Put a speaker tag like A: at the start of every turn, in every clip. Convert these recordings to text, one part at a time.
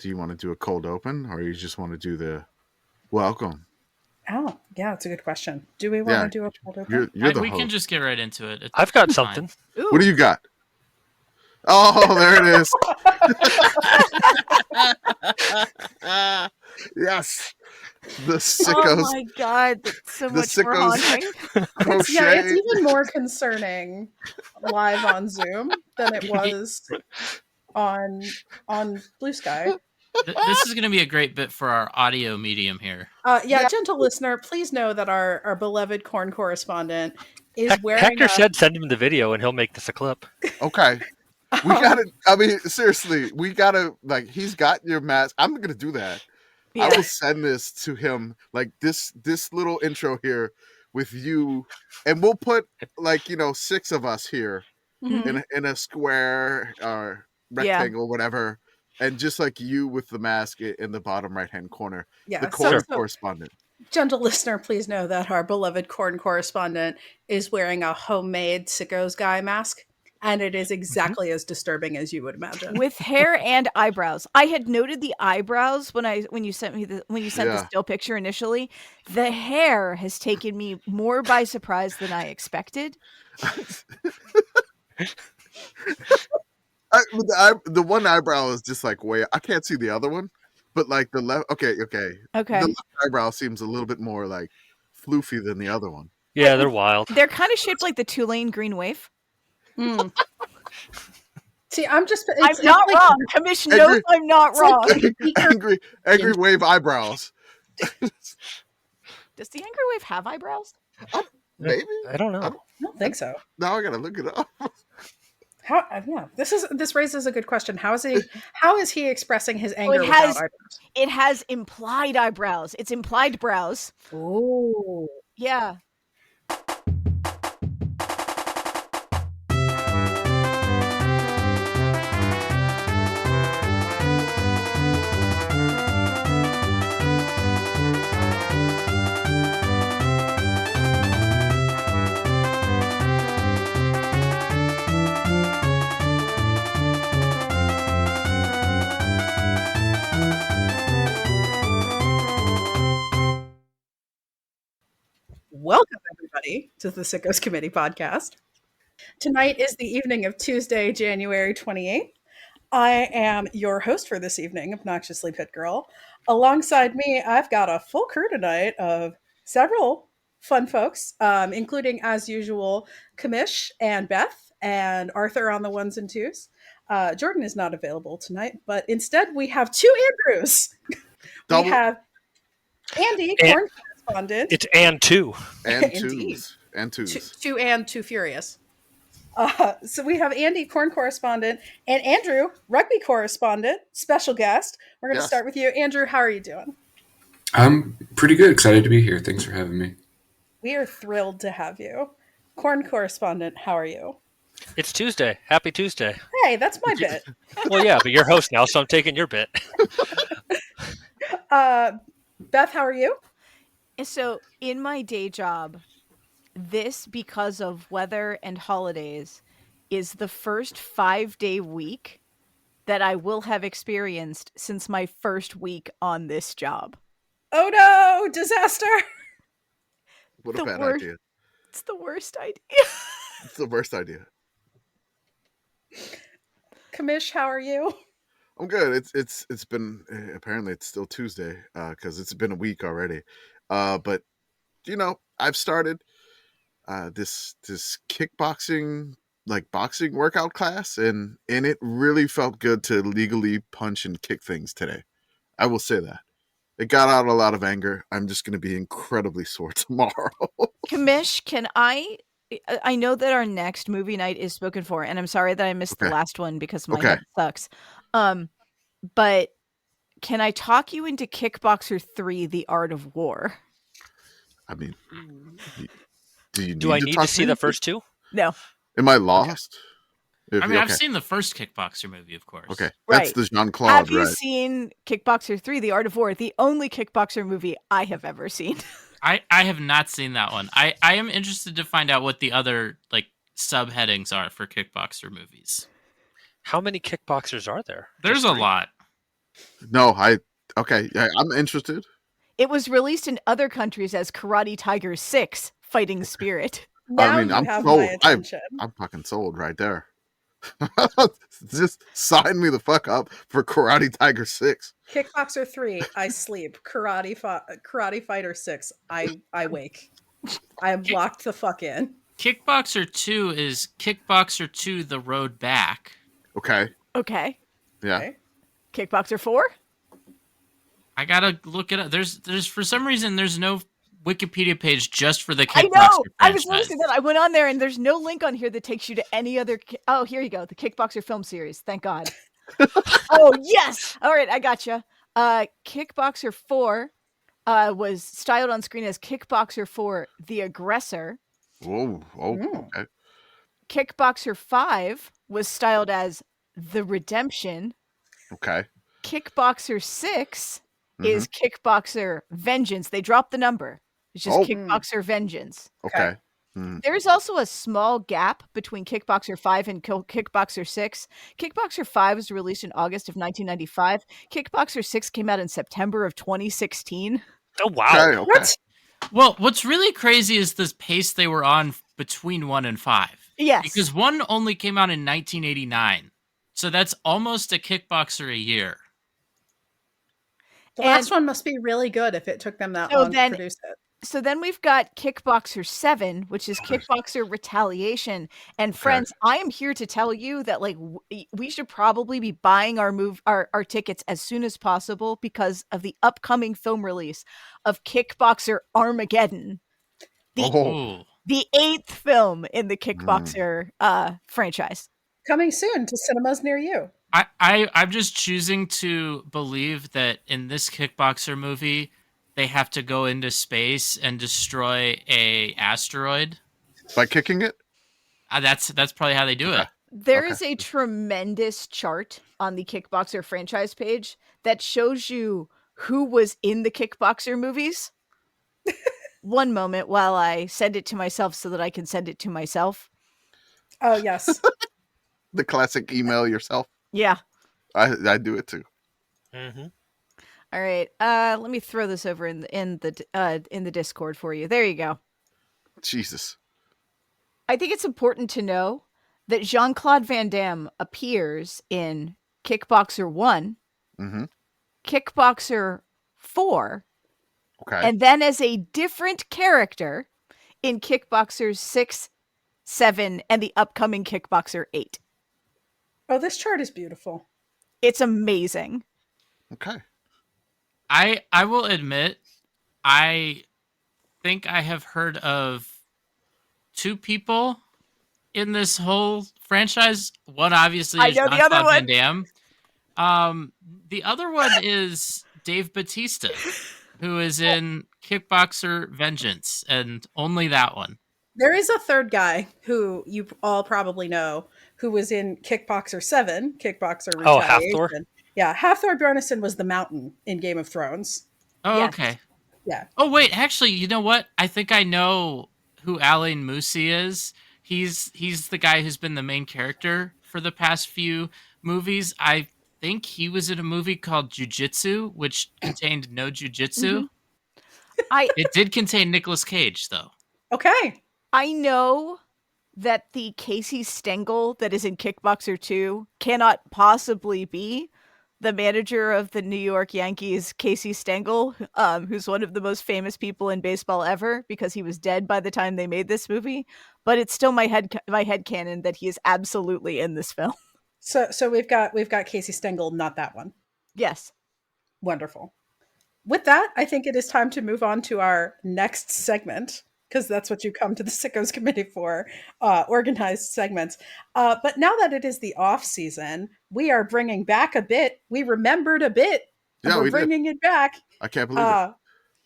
A: Do you want to do a cold open, or you just want to do the welcome?
B: Oh, yeah, that's a good question. Do we want to do a cold open?
A: You're the
C: we
A: host.
C: can just get right into it.
D: I've got something.
A: What do you got? Oh, there it is. Yes. The sickos.
E: Oh my god, that's so much more
A: sickos
E: haunting.
A: crochet.
B: It's even more concerning live on Zoom than it was on Blue Sky.
C: This is going to be a great bit for our audio medium here.
B: Gentle listener, please know that our beloved corn correspondent is wearing.
D: Hector said send him the video and he'll make this a clip.
A: Okay. We gotta, I mean, seriously, we gotta, like, he's got your mask. I'm gonna do that. Yeah. I will send this to him, like this little intro here with you, and we'll put, like, 6 of us here in a square or rectangle, whatever, and just like you with the mask in the bottom right-hand corner. Yeah, the correspondent.
B: Gentle listener, please know that our beloved corn correspondent is wearing a homemade Sickos guy mask. And it is exactly as disturbing as you would imagine.
E: With hair and eyebrows. I had noted the eyebrows when you sent me the still picture initially. The hair has taken me more by surprise than I expected.
A: The one eyebrow is just like way. I can't see the other one, but like the left. Okay. The left eyebrow seems a little bit more like floofy than the other one.
D: Yeah, they're wild.
E: They're kind of shaped like the Tulane green wave.
B: See, I'm
E: not wrong. Commish knows I'm not wrong.
A: Angry wave eyebrows.
E: Does the angry wave have eyebrows?
A: Maybe.
D: I don't know.
B: I don't think so.
A: Now I gotta look it up.
B: This raises a good question. How is he expressing his anger without eyebrows?
E: It has implied eyebrows. It's implied brows.
B: Oh.
E: Yeah.
B: Welcome, everybody, to the Sickos Committee podcast. Tonight is the evening of Tuesday, January 28th. I am your host for this evening, Obnoxiously Pitt Girl. Alongside me, I've got a full crew tonight of several fun folks, including, as usual, Commish and Beth and Arthur on the ones and twos. Jordan is not available tonight, but instead we have 2 Andrews. We have Andy, corn correspondent.
D: It's and 2.
A: And twos. And twos.
B: 2 and 2 furious. So we have Andy, corn correspondent, and Andrew, rugby correspondent, special guest. We're going to start with you. Andrew, how are you doing?
F: I'm pretty good. Excited to be here. Thanks for having me.
B: We are thrilled to have you. Corn correspondent, how are you?
D: It's Tuesday. Happy Tuesday.
B: Hey, that's my bit.
D: Well, yeah, but you're host now, so I'm taking your bit.
B: Beth, how are you?
E: So in my day job, this, because of weather and holidays, is the first 5-day week that I will have experienced since my first week on this job.
B: Oh no, disaster.
A: What a bad idea.
E: It's the worst idea.
A: It's the worst idea.
B: Commish, how are you?
A: I'm good. It's been, apparently it's still Tuesday, because it's been a week already. But I've started this kickboxing, like boxing workout class, and it really felt good to legally punch and kick things today. I will say that. It got out a lot of anger. I'm just going to be incredibly sore tomorrow.
E: Commish, can I know that our next movie night is spoken for, and I'm sorry that I missed the last one because my head sucks. But can I talk you into Kickboxer 3, The Art of War?
A: I mean,
D: do I need to see the first 2?
E: No.
A: Am I lost?
C: Okay. I've seen the first Kickboxer movie, of course.
A: Okay, that's the Jean-Claude,
E: Have you seen Kickboxer 3, The Art of War, the only Kickboxer movie I have ever seen?
C: I have not seen that one. I am interested to find out what the other subheadings are for Kickboxer movies.
D: How many kickboxers are there?
C: There's a lot.
A: No, okay. Yeah, I'm interested.
E: It was released in other countries as Karate Tiger 6 Fighting Spirit.
B: Now
A: I'm
B: have
A: sold.
B: my attention.
A: I'm fucking sold right there. Just sign me the fuck up for Karate Tiger 6.
B: Kickboxer 3, I sleep. Karate Fighter 6, I wake. I am locked the fuck in.
C: Kickboxer 2 is Kickboxer 2 The Road Back.
A: Okay. Yeah.
B: Okay.
E: Kickboxer 4?
C: I gotta look it up. There's for some reason there's no Wikipedia page just for the
E: I
C: Kickboxer
E: know.
C: franchise.
E: I was noticing that. I went on there and there's no link on here that takes you to any other. Oh, here you go. The Kickboxer film series. Thank God. Oh yes. All right, I gotcha. Kickboxer 4 was styled on screen as Kickboxer 4: The Aggressor.
A: Okay.
E: Kickboxer 5 was styled as The Redemption.
A: Okay.
E: Kickboxer 6 is Kickboxer Vengeance. They dropped the number. It's just Kickboxer Vengeance.
A: Okay.
E: There's also a small gap between Kickboxer 5 and Kickboxer 6. Kickboxer 5 was released in August of 1995. Kickboxer 6 came out in September of 2016.
D: Oh, wow.
A: Okay.
B: What?
C: Well, what's really crazy is the pace they were on between 1 and 5.
E: Yes.
C: Because 1 only came out in 1989. So that's almost a Kickboxer a year.
B: The last one must be really good if it took them that long to produce it.
E: So then we've got Kickboxer 7, which is Kickboxer Retaliation. And friends, I am here to tell you that like we should probably be buying our tickets as soon as possible because of the upcoming film release of Kickboxer Armageddon. The 8th film in the Kickboxer franchise.
B: Coming soon to cinemas near you.
C: I'm just choosing to believe that in this Kickboxer movie, they have to go into space and destroy a asteroid
A: by kicking it.
C: That's probably how they do it.
E: There is a tremendous chart on the Kickboxer franchise page that shows you who was in the Kickboxer movies. One moment while I send it to myself so that I can send it to myself.
B: Oh, yes.
A: The classic email yourself.
E: Yeah.
A: I do it too.
D: Mm-hmm.
E: All right. Let me throw this over in the Discord for you. There you go.
A: Jesus.
E: I think it's important to know that Jean-Claude Van Damme appears in Kickboxer 1, Kickboxer 4, and then as a different character in Kickboxer 6, 7, and the upcoming Kickboxer 8.
B: Oh, this chart is beautiful.
E: It's amazing.
A: Okay.
C: I will admit, I think I have heard of 2 people in this whole franchise. One obviously is Jean-Claude Van Damme. The other one is Dave Bautista, who is in Kickboxer Vengeance, and only that one.
B: There is a third guy who you all probably know who was in Kickboxer 7, Kickboxer Retaliation.
D: Oh, Halfthor?
B: Yeah, Halfthor Bjornsson was the Mountain in Game of Thrones.
C: Oh,
E: Yes.
C: okay.
B: Yeah.
C: Oh, wait, actually, you know what? I think I know who Alain Moussi is. He's the guy who's been the main character for the past few movies. I think he was in a movie called Jiu-Jitsu, which contained no jiu-jitsu. It did contain Nicolas Cage, though.
B: Okay.
E: I know that the Casey Stengel that is in Kickboxer 2 cannot possibly be the manager of the New York Yankees, Casey Stengel, who's one of the most famous people in baseball ever because he was dead by the time they made this movie. But it's still my headcanon that he is absolutely in this film.
B: So we've got Casey Stengel, not that one.
E: Yes.
B: Wonderful. With that, I think it is time to move on to our next segment, because that's what you come to the Sickos Committee for, organized segments. But now that it is the off season, we are bringing back a bit. We remembered a bit.
A: Yeah,
B: we're bringing it back.
A: I can't believe it.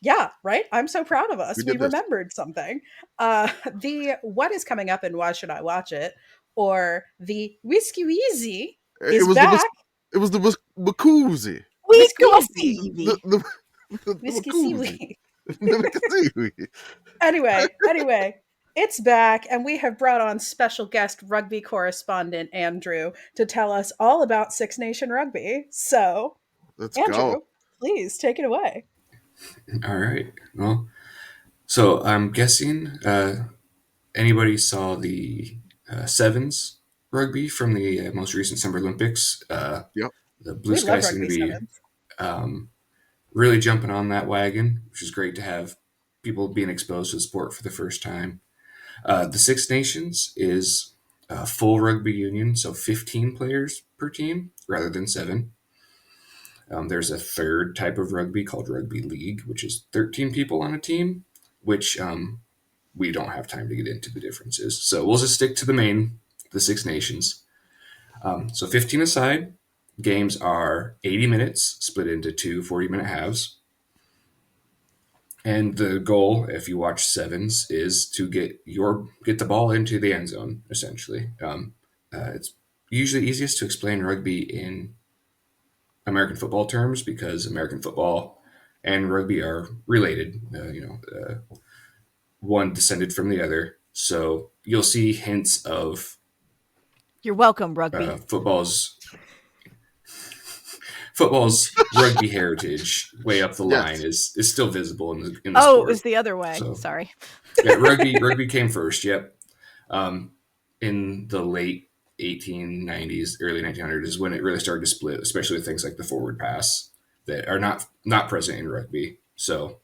B: Yeah, right? I'm so proud of us. We
A: did this.
B: remembered something. The What is Coming Up and Why Should I Watch It? Or the WICUWISWI is back.
A: It was the WICUWISWI.
B: WICUWISWI.
A: WICUWISWI.
B: Anyway, it's back, and we have brought on special guest rugby correspondent Andrew to tell us all about Six Nation Rugby. So,
A: Let's
B: Andrew,
A: go.
B: please take it away.
F: All right. Well, so I'm guessing anybody saw the sevens rugby from the most recent Summer Olympics.
A: Yep.
F: The Blue
B: We
F: Sky
B: love
F: seem to
B: rugby
F: be really jumping on that wagon, which is great to have people being exposed to the sport for the first time. The Six Nations is a full rugby union, so 15 players per team rather than 7. There's a third type of rugby called rugby league, which is 13 people on a team, which we don't have time to get into the differences. So we'll just stick to the Six Nations. So 15 aside, games are 80 minutes split into two 40-minute halves. And the goal, if you watch sevens, is to get the ball into the end zone, essentially. It's usually easiest to explain rugby in American football terms because American football and rugby are related. One descended from the other. So you'll see hints of
E: You're welcome, rugby.
F: Football's rugby heritage way up the line is still visible in the
E: Oh,
F: sport.
E: it was the other way.
F: So,
E: Sorry.
F: Yeah, rugby came first. Yep. In the late 1890s, early 1900s is when it really started to split, especially with things like the forward pass that are not present in rugby. So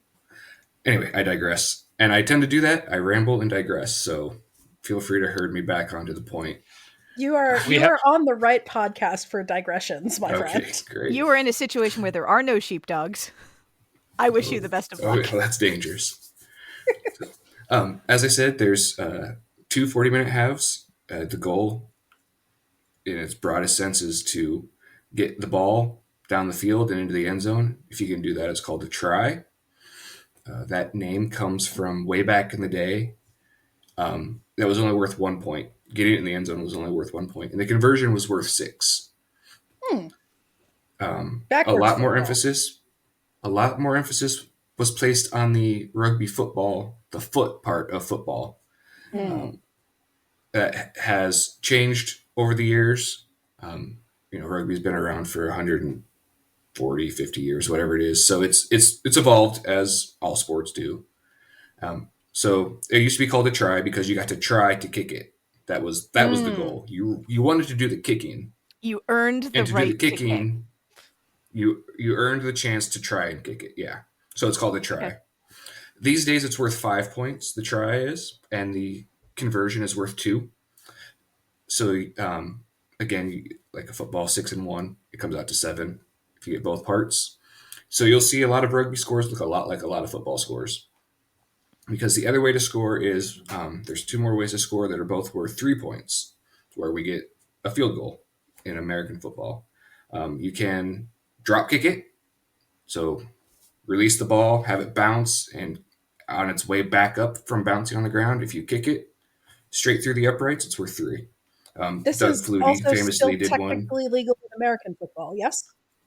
F: anyway, I digress. And I tend to do that. I ramble and digress. So feel free to herd me back onto the point.
B: You are on the right podcast for digressions, my friend.
F: Great.
E: You are in a situation where there are no sheepdogs. I wish you the best of luck.
F: Well, that's dangerous. As I said, there's 2 40-minute halves. The goal, in its broadest sense, is to get the ball down the field and into the end zone. If you can do that, it's called a try. That name comes from way back in the day. That was only worth 1 point. Getting it in the end zone was only worth 1 point, and the conversion was worth 6. A lot more emphasis was placed on the rugby football, the foot part of football. That has changed over the years. Rugby's been around for 140, 50 years, whatever it is. So it's evolved as all sports do. So it used to be called a try because you got to try to kick it. That was the goal. You wanted to do the kicking.
E: You earned the right
F: do the kicking. You earned the chance to try and kick it. Yeah. So it's called a try. Okay. These days it's worth 5 points, the try is, and the conversion is worth 2. So again, like a football 6 and 1, it comes out to 7 if you get both parts. So you'll see a lot of rugby scores look a lot like a lot of football scores. Because the other way to score is there's 2 more ways to score that are both worth 3 points, where we get a field goal in American football. You can drop kick it, so release the ball, have it bounce, and on its way back up from bouncing on the ground, if you kick it straight through the uprights, it's worth 3.
B: This
F: Doug
B: is
F: Flutie
B: also
F: famously
B: still
F: did
B: technically
F: one.
B: legal in American football, yes?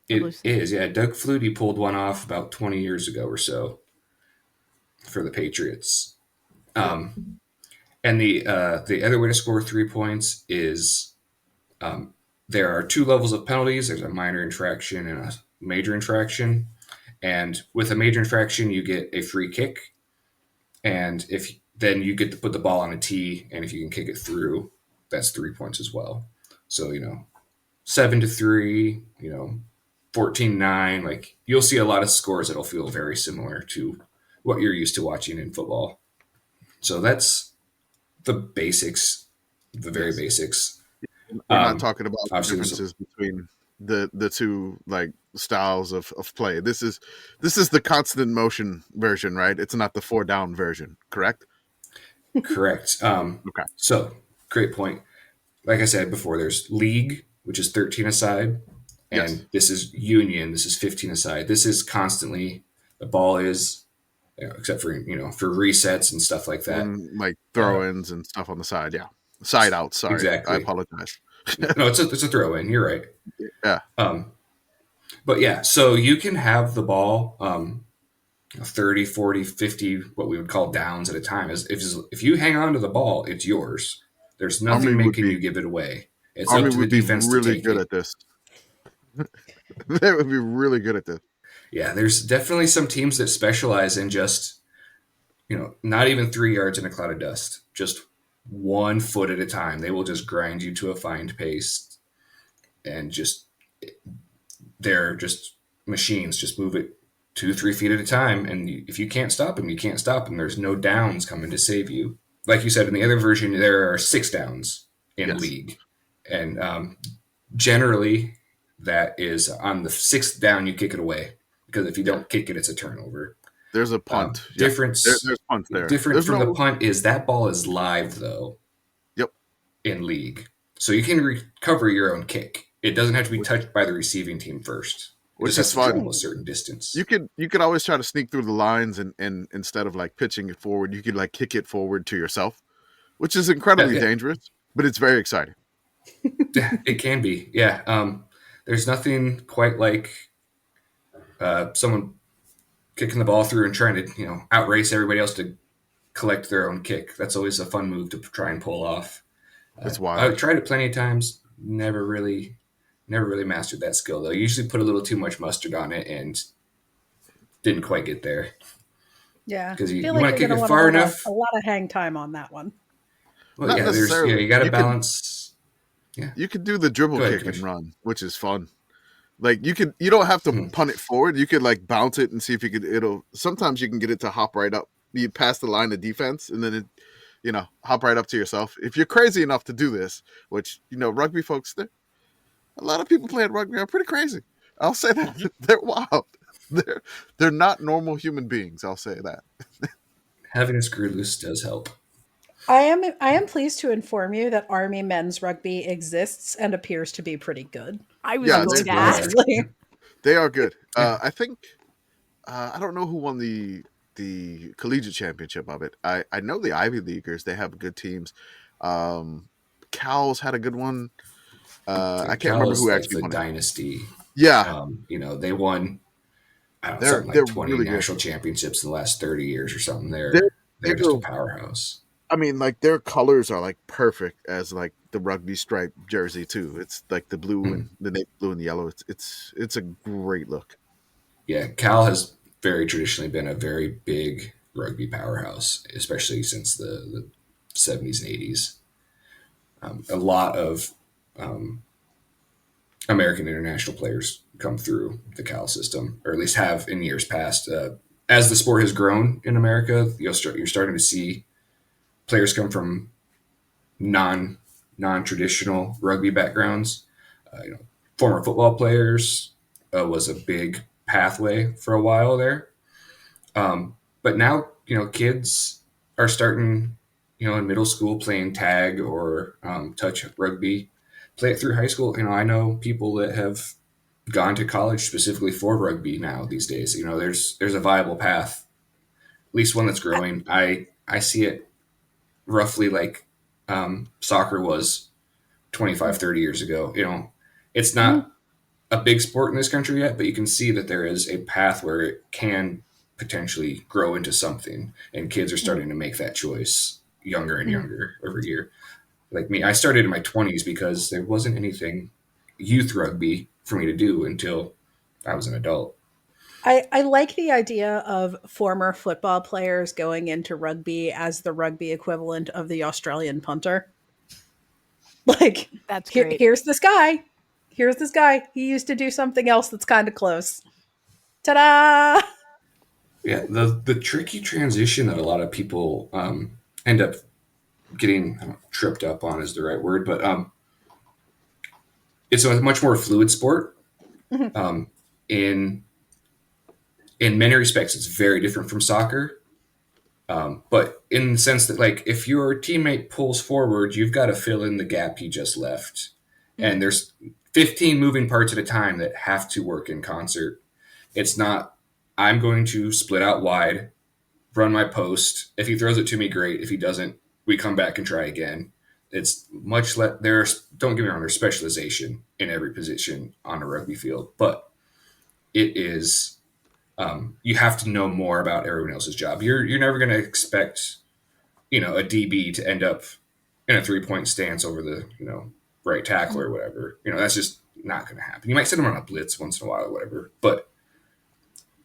F: It is, yeah. Doug Flutie pulled one off about 20 years ago or so for the Patriots. And the other way to score 3 points is there are 2 levels of penalties. There's a minor infraction and a major infraction. And with a major infraction, you get a free kick. And then you get to put the ball on a tee, and if you can kick it through, that's 3 points as well. So, 7-3, 14-9. Like, you'll see a lot of scores that'll feel very similar to what you're used to watching in football. So that's the basics, the very basics.
A: We're not talking about the differences between the two like styles of play. This is the constant motion version, right? It's not the 4 down version, correct?
F: Correct.
A: Okay.
F: So great point. Like I said before, there's league, which is 13 aside, and This is union. This is 15 aside. This is constantly the ball is, except for for resets and stuff like that,
A: like throw-ins and stuff on the side. Yeah, side out. Sorry, exactly. I apologize.
F: No, it's a throw-in. You're right.
A: Yeah.
F: But yeah, so you can have the ball 30, 40, 50, what we would call downs at a time. If you hang on to the ball, it's yours. There's nothing making you give it away. It's
A: Army
F: up to the
A: would be
F: defense
A: really
F: to take
A: good
F: it.
A: at this. They would be really good at this.
F: Yeah, there's definitely some teams that specialize in just, not even 3 yards in a cloud of dust, just 1 foot at a time. They will just grind you to a fine pace, and they're just machines. Just move it 2-3 feet at a time, and if you can't stop them, you can't stop them. There's no downs coming to save you. Like you said, in the other version, there are 6 downs in league, and generally that is on the 6th down you kick it away, because if you don't kick it, it's a turnover.
A: There's a punt.
F: Difference.
A: There's punts there.
F: Different from the punt is that ball is live though.
A: Yep.
F: In league, so you can recover your own kick. It doesn't have to be touched by the receiving team first.
A: Which is fun.
F: A certain distance.
A: You could always try to sneak through the lines, and instead of like pitching it forward, you could like kick it forward to yourself, which is incredibly dangerous, but it's very exciting.
F: It can be, yeah. There's nothing quite like someone kicking the ball through and trying to outrace everybody else to collect their own kick. That's always a fun move to try and pull off.
A: That's wild.
F: I've tried it plenty of times. Never really mastered that skill though. I usually put a little too much mustard on it and didn't quite get there.
B: Yeah,
F: because you want to kick it far enough.
B: A lot of hang time on that one.
F: Well, not necessarily. You got to balance.
A: You could do the dribble kick and run, which is fun. Like you don't have to punt it forward. You could like bounce it and see if you could. Sometimes you can get it to hop right up. You pass the line of defense and then it, hop right up to yourself. If you're crazy enough to do this, which rugby folks, a lot of people playing rugby are pretty crazy. I'll say that. They're wild. They're not normal human beings. I'll say that.
F: Having a screw loose does help.
B: I am pleased to inform you that Army men's rugby exists and appears to be pretty good.
E: I was going to ask.
A: They are good. I think I don't know who won the collegiate championship of it. I know the Ivy Leaguers. They have good teams. Cowls had a good one. I can't remember who actually won.
F: Dynasty.
A: Yeah.
F: They won. Something like 20 really national championships in the last 30 years or something. They're just a powerhouse.
A: I mean, like their colors are like perfect as like the rugby stripe jersey too. It's like the blue and the navy blue and the yellow. It's a great look.
F: Yeah, Cal has very traditionally been a very big rugby powerhouse, especially since the 70s and 80s. A lot of American international players come through the Cal system, or at least have in years past. As the sport has grown in America, you're starting to see players come from non-traditional rugby backgrounds. Former football players was a big pathway for a while there. But now, kids are starting, in middle school playing tag or touch rugby, play it through high school. I know people that have gone to college specifically for rugby now these days. There's a viable path, at least one that's growing. I see it roughly like soccer was 25, 30 years ago. It's not a big sport in this country yet, but you can see that there is a path where it can potentially grow into something, and kids are starting to make that choice younger and younger every year. Like me, I started in my 20s because there wasn't anything youth rugby for me to do until I was an adult.
B: I like the idea of former football players going into rugby as the rugby equivalent of the Australian punter. Like,
E: that's great.
B: Here's this guy. He used to do something else that's kind of close. Ta-da!
F: Yeah, the tricky transition that a lot of people end up getting tripped up on is the right word, but it's a much more fluid sport. In many respects, it's very different from soccer. But in the sense that, like, if your teammate pulls forward, you've got to fill in the gap he just left. And there's 15 moving parts at a time that have to work in concert. It's not, I'm going to split out wide, run my post. If he throws it to me, great. If he doesn't, we come back and try again. It's much less, don't get me wrong, there's specialization in every position on a rugby field, but it is, you have to know more about everyone else's job. You're never going to expect, a DB to end up in a 3-point stance over the, right tackle or whatever. That's just not going to happen. You might send them on a blitz once in a while or whatever, but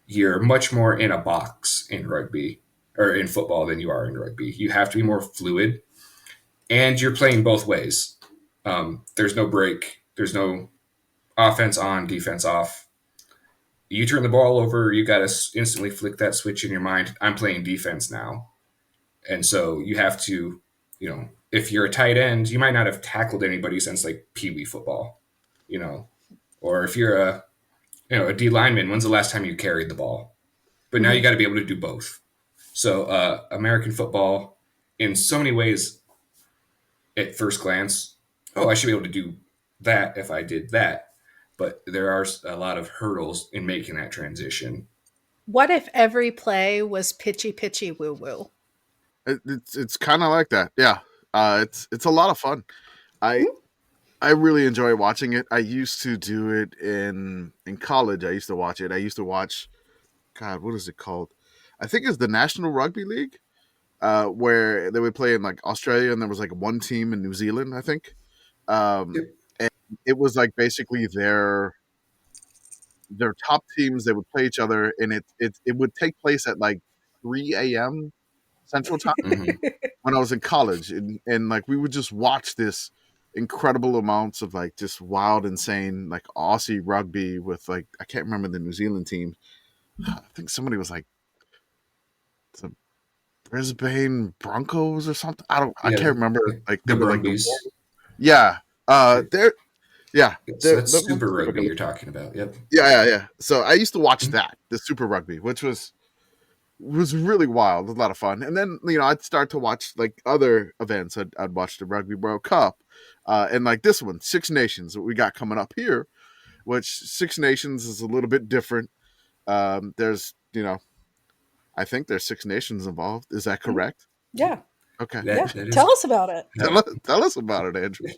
F: you're much more in a box in rugby or in football than you are in rugby. You have to be more fluid, and you're playing both ways. There's no break. There's no offense on, defense off. You turn the ball over, you got to instantly flick that switch in your mind. I'm playing defense now. And so you have to, if you're a tight end, you might not have tackled anybody since like Pee Wee football, or if you're a D lineman, when's the last time you carried the ball? But now you got to be able to do both. So American football, in so many ways, at first glance, I should be able to do that if I did that. But there are a lot of hurdles in making that transition.
B: What if every play was pitchy, pitchy, woo woo?
A: It's kind of like that. Yeah. It's a lot of fun. I really enjoy watching it. I used to do it in college. I used to watch it. I used to watch, God, what is it called? I think it's the National Rugby League, where they would play in like Australia, and there was like one team in New Zealand, I think. And it was like basically their top teams. They would play each other, and it would take place at like 3 a.m. Central Time when I was in college, and like we would just watch this incredible amounts of like just wild, insane like Aussie rugby with like I can't remember the New Zealand team. I think somebody was like the Brisbane Broncos or something. I can't remember. Like they were like
F: that's Super Rugby you're talking about. Yep.
A: Yeah. So I used to watch that, the Super Rugby, which was really wild. It was a lot of fun. And then I'd start to watch like other events. I'd watch the Rugby World Cup, and like this one, Six Nations, that we got coming up here, which Six Nations is a little bit different. There's I think there's 6 nations involved. Is that correct?
B: Yeah.
A: Okay.
B: That tell us about it.
A: Tell us about it, Andrew.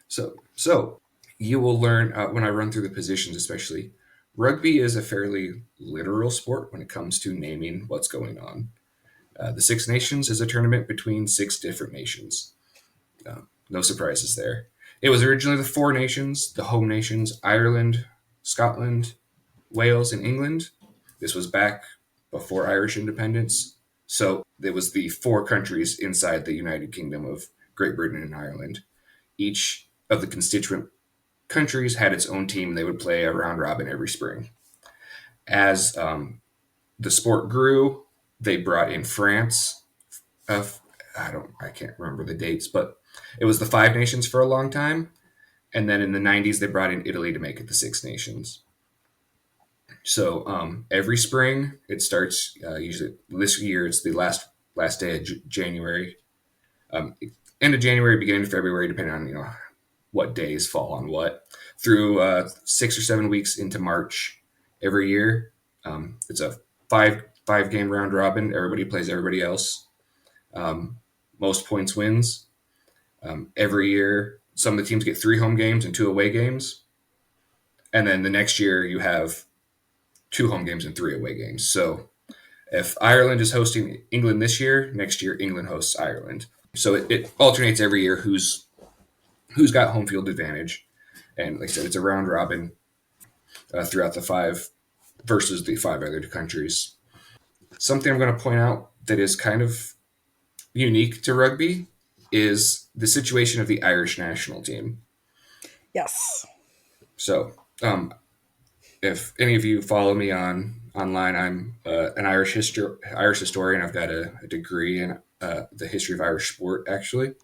F: So you will learn when I run through the positions, especially. Rugby is a fairly literal sport when it comes to naming what's going on. The Six Nations is a tournament between 6 different nations. No surprises there. It was originally the 4 nations, the home nations, Ireland, Scotland, Wales, and England. This was back before Irish independence. So it was the 4 countries inside the United Kingdom of Great Britain and Ireland. Each of the constituent countries had its own team. They would play a round robin every spring. As the sport grew, they brought in France. I can't remember the dates, but it was the 5 nations for a long time. And then in the 90s, they brought in Italy to make it the 6 nations. So every spring, it starts usually this year. It's the last day of January, end of January, beginning of February, depending on what days fall on what. Through 6 or 7 weeks into March every year. It's a five game round robin. Everybody plays everybody else. Most points wins. Every year, some of the teams get 3 home games and 2 away games. And then the next year, you have 2 home games and 3 away games. So if Ireland is hosting England this year, next year England hosts Ireland. So it alternates every year who's got home field advantage. And like I said, it's a round robin throughout the 5 versus the 5 other countries. Something I'm going to point out that is kind of unique to rugby is the situation of the Irish national team.
B: Yes.
F: So if any of you follow me online, I'm an Irish historian. I've got a degree in the history of Irish sport, actually.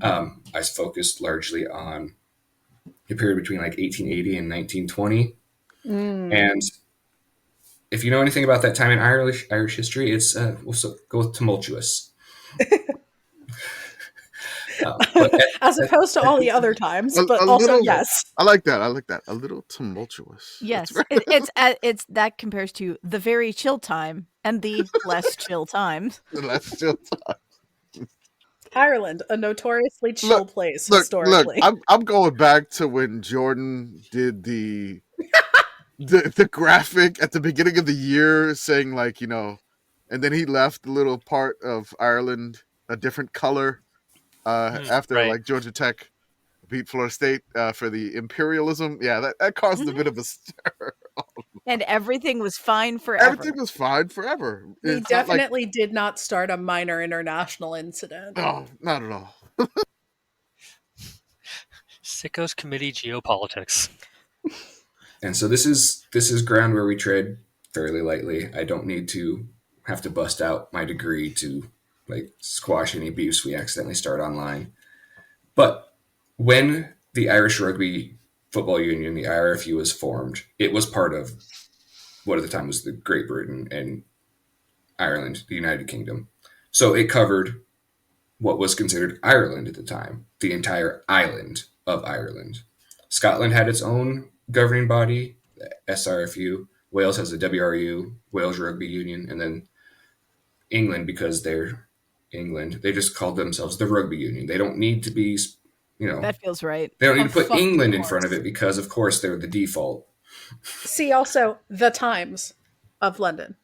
F: I focused largely on the period between like 1880 and 1920. And if you know anything about that time in Irish history, it's we'll go with tumultuous.
B: As opposed to all the other times, but also yes.
A: I like that. A little tumultuous.
E: Yes, it's that compares to the very chill time and the less chill times.
A: The less chill time.
B: Ireland, a notoriously chill place historically.
A: Look, I'm going back to when Jordan did the graphic at the beginning of the year saying like, and then he left the little part of Ireland a different color after like Georgia Tech beat Florida State for the imperialism. Yeah, that caused a bit of a stir.
E: And everything was fine forever.
A: Everything was fine forever.
B: We definitely did not start a minor international incident.
A: No, not at all.
D: Sickos Committee Geopolitics.
F: And so this is ground where we tread fairly lightly. I don't need to have to bust out my degree to like squash any beefs we accidentally start online. But when the Irish Rugby Football Union, the IRFU, was formed, it was part of what at the time was the Great Britain and Ireland, the United Kingdom. So it covered what was considered Ireland at the time, the entire island of Ireland. Scotland had its own governing body, the SRFU. Wales has the WRU, Wales Rugby Union, and then England, because they're England, they just called themselves the Rugby Union. They don't need to be,
E: that feels right.
F: They don't need to put England in front of it because, of course, they're the default.
B: See also the Times of London.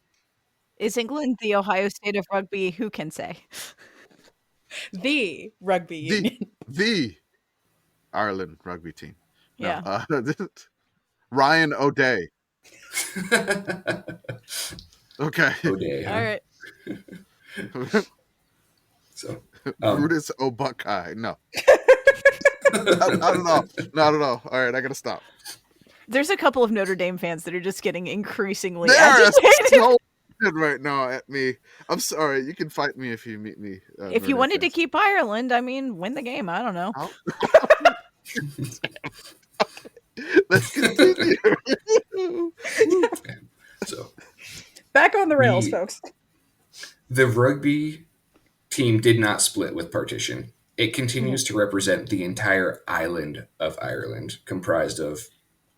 E: Is England the Ohio State of rugby? Who can say?
B: The rugby union.
A: The Ireland rugby team.
E: Yeah.
A: Ryan O'Day. Okay.
F: O'Day.
E: All right.
F: So,
A: Brutus O'Buckeye. No. Not at all. All right, I gotta stop.
E: There's a couple of Notre Dame fans that are just getting increasingly
A: They are
E: agitated.
A: so mad right now at me. I'm sorry. You can fight me if you meet me.
E: If you wanted to keep Ireland, I mean, win the game. I don't know.
A: Let's continue.
F: So,
B: back on the rails, folks.
F: The rugby team did not split with partition. It continues to represent the entire island of Ireland, comprised of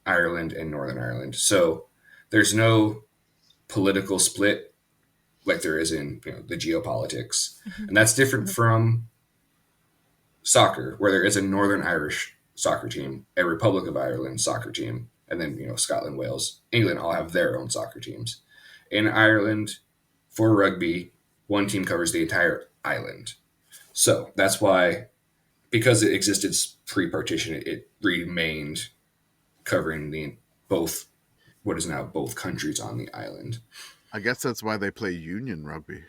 F: Ireland and Northern Ireland. So there's no political split like there is in the geopolitics. And that's different from soccer, where there is a Northern Irish soccer team, a Republic of Ireland soccer team, and then Scotland, Wales, England all have their own soccer teams. In Ireland, for rugby, one team covers the entire island. So that's why, because it existed pre-partition, it remained covering both what is now both countries on the island.
A: I guess that's why they play union rugby.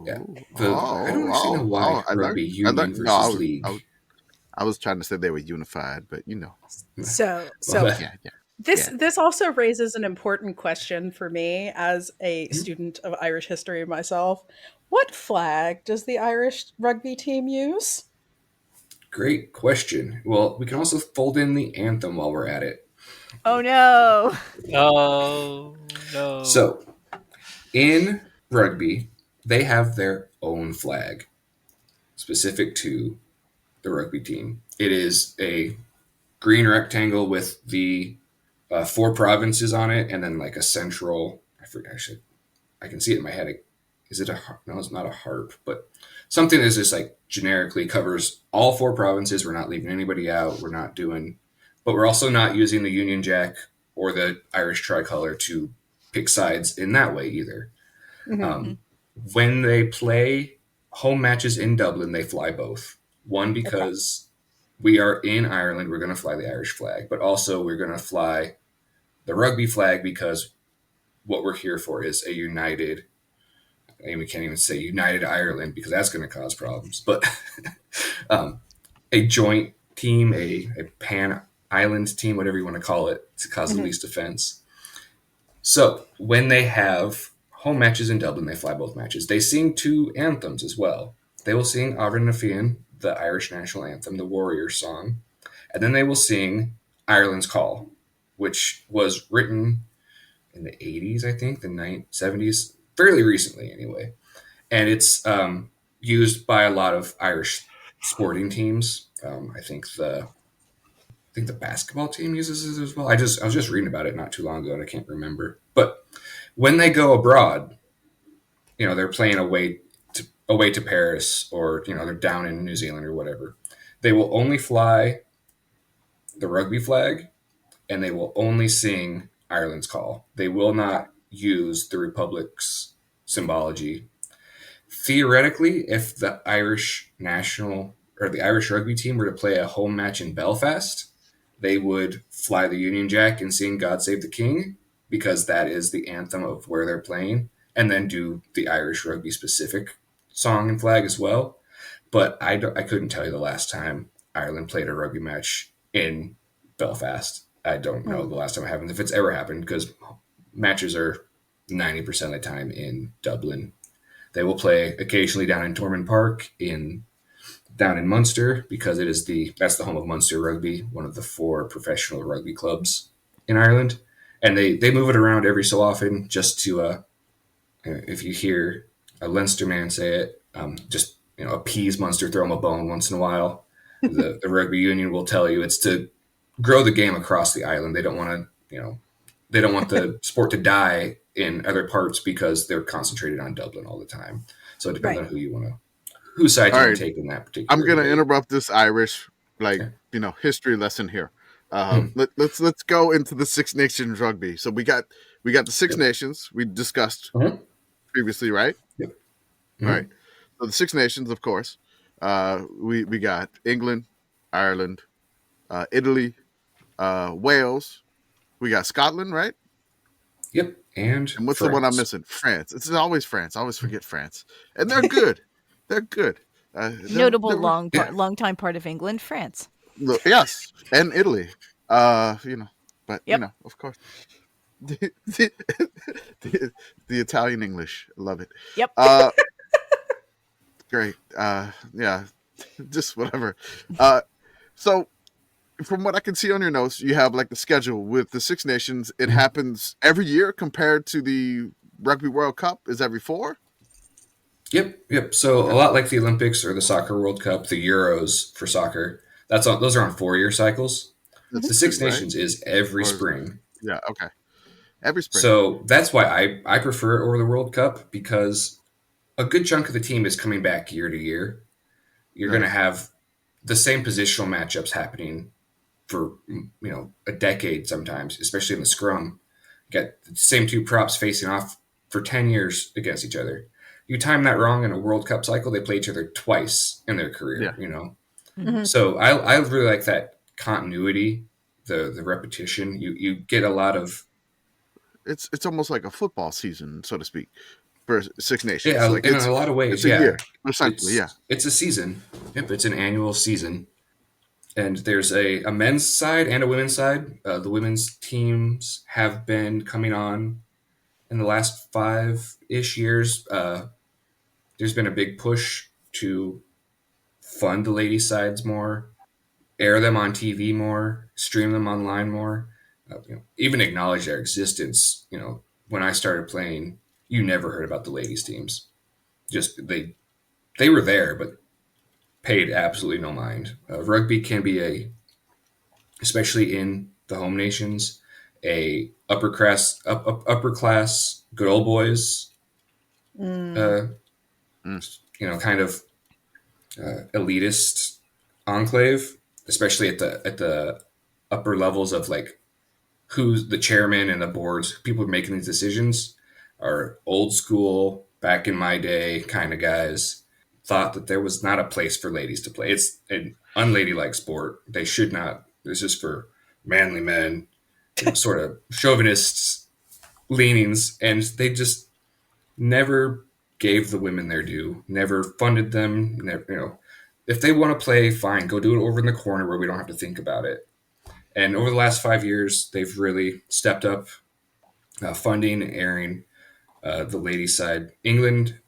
F: Yeah. I don't actually know why rugby union versus league.
A: I was trying to say they were unified, but
B: So
A: yeah.
B: This also raises an important question for me as a student of Irish history myself. What flag does the Irish rugby team use?
F: Great question. Well, we can also fold in the anthem while we're at it.
E: Oh, no.
D: Oh, no.
F: So, in rugby, they have their own flag specific to the rugby team. It is a green rectangle with the 4 provinces on it, and then like a central. I can see it in my head. Is it a harp? No, it's not a harp, but something that's just like generically covers all 4 provinces. We're not leaving anybody out. We're not doing, but we're also not using the Union Jack or the Irish tricolor to pick sides in that way either. When they play home matches in Dublin, they fly both. One, because we are in Ireland, we're going to fly the Irish flag, but also we're going to fly the rugby flag because what we're here for is a united, and we can't even say United Ireland because that's going to cause problems, but a joint team, a pan-island team, whatever you want to call it, to cause the least offense. So when they have home matches in Dublin, they fly both matches. They sing 2 anthems as well. They will sing Ábhar na Fiann, the Irish national anthem, the warrior song, and then they will sing Ireland's Call, which was written in the 80s, I think, the 70s, fairly recently anyway. And it's used by a lot of Irish sporting teams. I think the basketball team uses it as well. I was just reading about it not too long ago, and I can't remember. But when they go abroad, they're playing away to Paris, or they're down in New Zealand or whatever. They will only fly the rugby flag, and they will only sing Ireland's Call. They will not use the Republic's symbology. Theoretically, if the Irish national the Irish rugby team were to play a home match in Belfast, they would fly the Union Jack and sing God Save the King, because that is the anthem of where they're playing, and then do the Irish rugby specific song and flag as well. But I couldn't tell you the last time Ireland played a rugby match in Belfast. I don't know the last time it happened, if it's ever happened, because matches are 90% of the time in Dublin. They will play occasionally down in Tormund Park down in Munster, because that's the home of Munster Rugby, one of the 4 professional rugby clubs in Ireland. And they move it around every so often, just to, if you hear a Leinster man say it, just appease Munster, throw them a bone once in a while. The rugby union will tell you it's to grow the game across the island. They don't want to, they don't want the sport to die in other parts because they're concentrated on Dublin all the time. So it depends on whose side you take in that particular.
A: I'm going to interrupt this Irish, history lesson here. Let's go into the Six Nations Rugby. So we got the Six Nations we discussed previously, right?
F: Yep.
A: All right. So the Six Nations, of course, we got England, Ireland, Italy, Wales. We got Scotland, right?
F: Yep. And
A: what's
F: France.
A: The one I'm missing? France. It's always France. I always forget France. And they're good. They're good.
E: Notable long time part of England, France.
A: Yes, and Italy. But of course, the Italian English, love it.
E: Yep.
A: Great. Yeah, just whatever. So, from what I can see on your notes, you have the schedule with the Six Nations. It happens every year compared to the Rugby World Cup is every 4.
F: Yep. So a lot like the Olympics or the Soccer World Cup, the Euros for soccer. Those are on 4-year cycles. The Six Nations is every spring.
A: Yeah. Okay. Every spring.
F: So that's why I prefer it over the World Cup, because a good chunk of the team is coming back year to year. You're going to have the same positional matchups happening for a decade sometimes, especially in the scrum. You got the same 2 props facing off for 10 years against each other. You time that wrong in a World Cup cycle, they play each other twice in their career. So I really like that continuity, the repetition. You get a lot of.
A: It's almost like a football season, so to speak, for Six Nations.
F: Yeah, in a lot of ways.
A: It's a year, essentially.
F: It's a season. Yep, it's an annual season. And there's a men's side and a women's side. The women's teams have been coming on in the last 5-ish years. There's been a big push to fund the ladies' sides more, air them on TV more, stream them online more, even acknowledge their existence. When I started playing, you never heard about the ladies' teams. Just they were there, but paid absolutely no mind. Rugby can be especially in the home nations, a upper class good old boys, kind of elitist enclave, especially at the upper levels of who's the chairman and the boards. People making these decisions are old school, back in my day kind of guys. Thought that there was not a place for ladies to play. It's an unladylike sport. They should not. This is for manly men, sort of chauvinist leanings, and they just never gave the women their due. Never funded them. Never, if they want to play, fine, go do it over in the corner where we don't have to think about it. And over the last 5 years, they've really stepped up funding and airing the ladies' side. England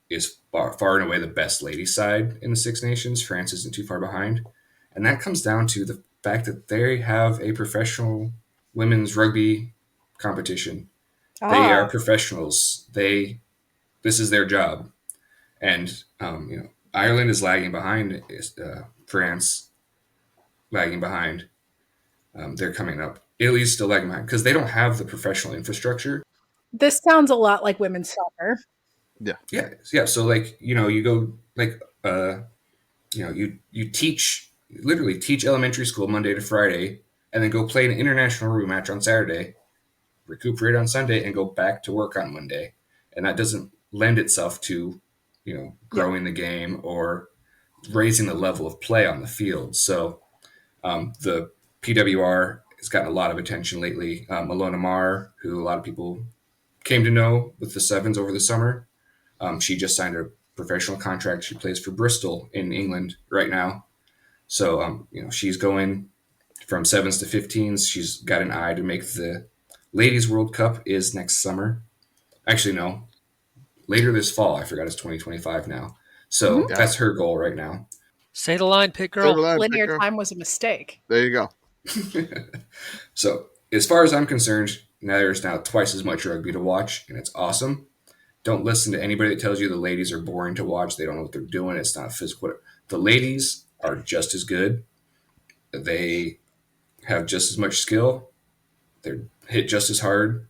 F: is far and away the best ladies' side in the Six Nations. France isn't too far behind. And that comes down to the fact that they have a professional women's rugby competition. They are professionals. This is their job. And, Ireland is lagging behind. France lagging behind. They're coming up. Italy's still lagging behind because they don't have the professional infrastructure.
B: This sounds a lot like women's soccer.
F: Yeah. So you go you literally teach elementary school Monday to Friday, and then go play an international rugby match on Saturday, recuperate on Sunday, and go back to work on Monday. And that doesn't lend itself to, growing the game or raising the level of play on the field. So the PWR has gotten a lot of attention lately. Alona Marr, who a lot of people came to know with the sevens over the summer, she just signed a professional contract. She plays for Bristol in England right now. So, she's going from sevens to 15s. She's got an eye to make the Ladies World Cup is next summer. Actually, no, later this fall. I forgot it's 2025 now. So that's her goal right now.
D: Say the line, Pitt Girl.
B: Linear time was a mistake.
A: There you go.
F: So as far as I'm concerned, there's now twice as much rugby to watch, and it's awesome. Don't listen to anybody that tells you the ladies are boring to watch. They don't know what they're doing. It's not physical. The ladies are just as good. They have just as much skill. They're hit just as hard.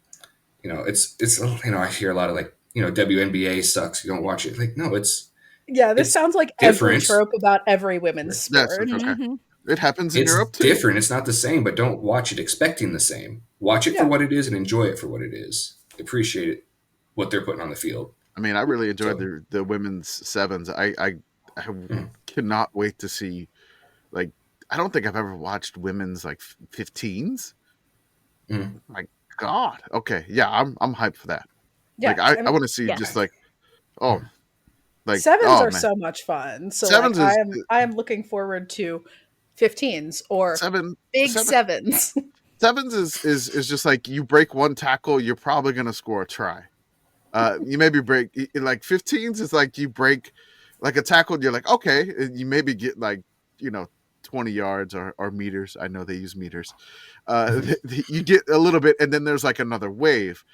F: It's I hear a lot of WNBA sucks. You don't watch it. No,
B: this
F: it's
B: sounds like
F: different.
B: Every trope about every women's sport.
A: That's okay. It happens in Europe too.
F: It's different. It's not the same, but don't watch it expecting the same. Watch it for what it is and enjoy it for what it is. Appreciate it, what they're putting on the field.
A: I mean, I really enjoyed the women's sevens. I cannot wait to see. I don't think I've ever watched women's 15s. My God. Okay. Yeah, I'm hyped for that.
B: Yeah,
A: I want to see sevens
B: are so much fun. So sevens I am looking forward to 15s or big sevens.
A: Sevens is just you break one tackle, you're probably gonna score a try. You maybe break 15s is you break a tackle, and you're okay, and you maybe get 20 yards or meters. I know they use meters. You get a little bit, and then there's another wave.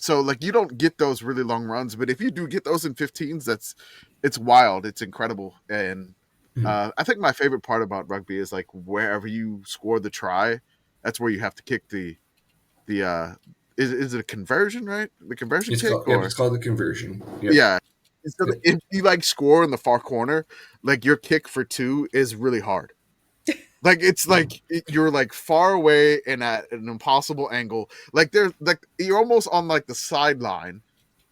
A: So you don't get those really long runs, but if you do get those in 15s, it's wild. It's incredible. And I think my favorite part about rugby is wherever you score the try, that's where you have to kick the is it a conversion, right? The conversion kick?
F: It's called the conversion. Yep.
A: Yeah. So if you score in the far corner, your kick for 2 is really hard. It's you're far away and at an impossible angle. You're almost on the sideline.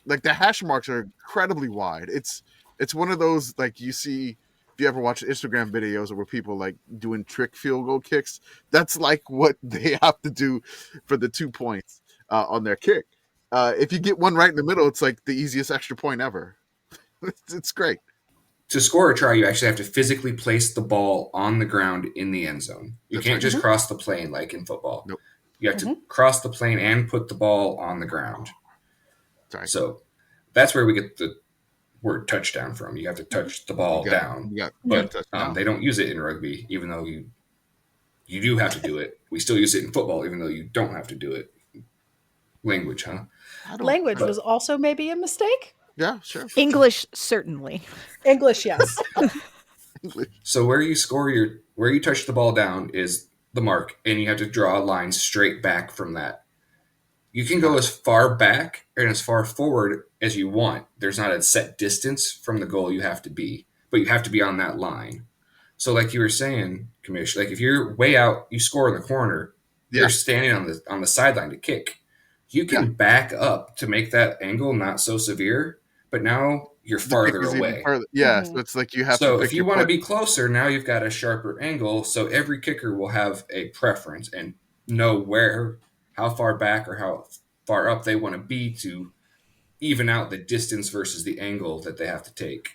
A: The hash marks are incredibly wide. It's one of those you see if you ever watch Instagram videos where people doing trick field goal kicks. That's what they have to do for the 2 points on their kick. If you get one right in the middle, it's the easiest extra point ever. It's great.
F: To score a try, you actually have to physically place the ball on the ground in the end zone. You can't just cross the plane like in football.
A: Nope.
F: You have to cross the plane and put the ball on the ground.
A: Sorry.
F: So that's where we get the word touchdown from. You have to touch the ball down. But they don't use it in rugby, even though you do have to do it. We still use it in football, even though you don't have to do it. Language, huh?
B: Language was also maybe a mistake?
A: Yeah, sure.
E: English, certainly.
B: English, yes.
F: So where you touch the ball down is the mark, and you have to draw a line straight back from that. You can go as far back and as far forward as you want. There's not a set distance from the goal you have to be, but you have to be on that line. So like you were saying, Commish, if you're way out, you score in the corner, you're standing on the sideline to kick. You can back up to make that angle not so severe, but now you're farther away.
A: Yeah, so it's you have to.
F: So if you want to be closer, now you've got a sharper angle. So every kicker will have a preference and know how far back or how far up they want to be to even out the distance versus the angle that they have to take.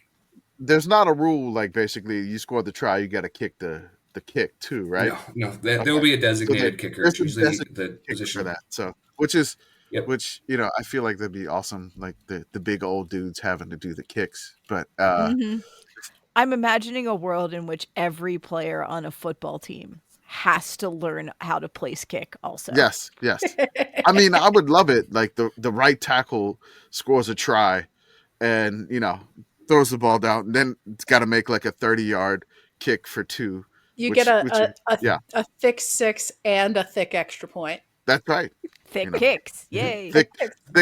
A: There's not a rule basically you score the try, you got to kick the kick too, right?
F: No. There will be a designated kicker. It's usually the position
A: for that. So which I feel that'd be awesome, the big old dudes having to do the kicks. But
E: I'm imagining a world in which every player on a football team has to learn how to place kick also.
A: Yes. I mean, I would love it. The right tackle scores a try and, throws the ball down. And then it's got to make a 30-yard kick for 2.
B: You get a thick 6 and a thick extra point.
A: That's right.
E: Thick kicks. Yay.
A: Thick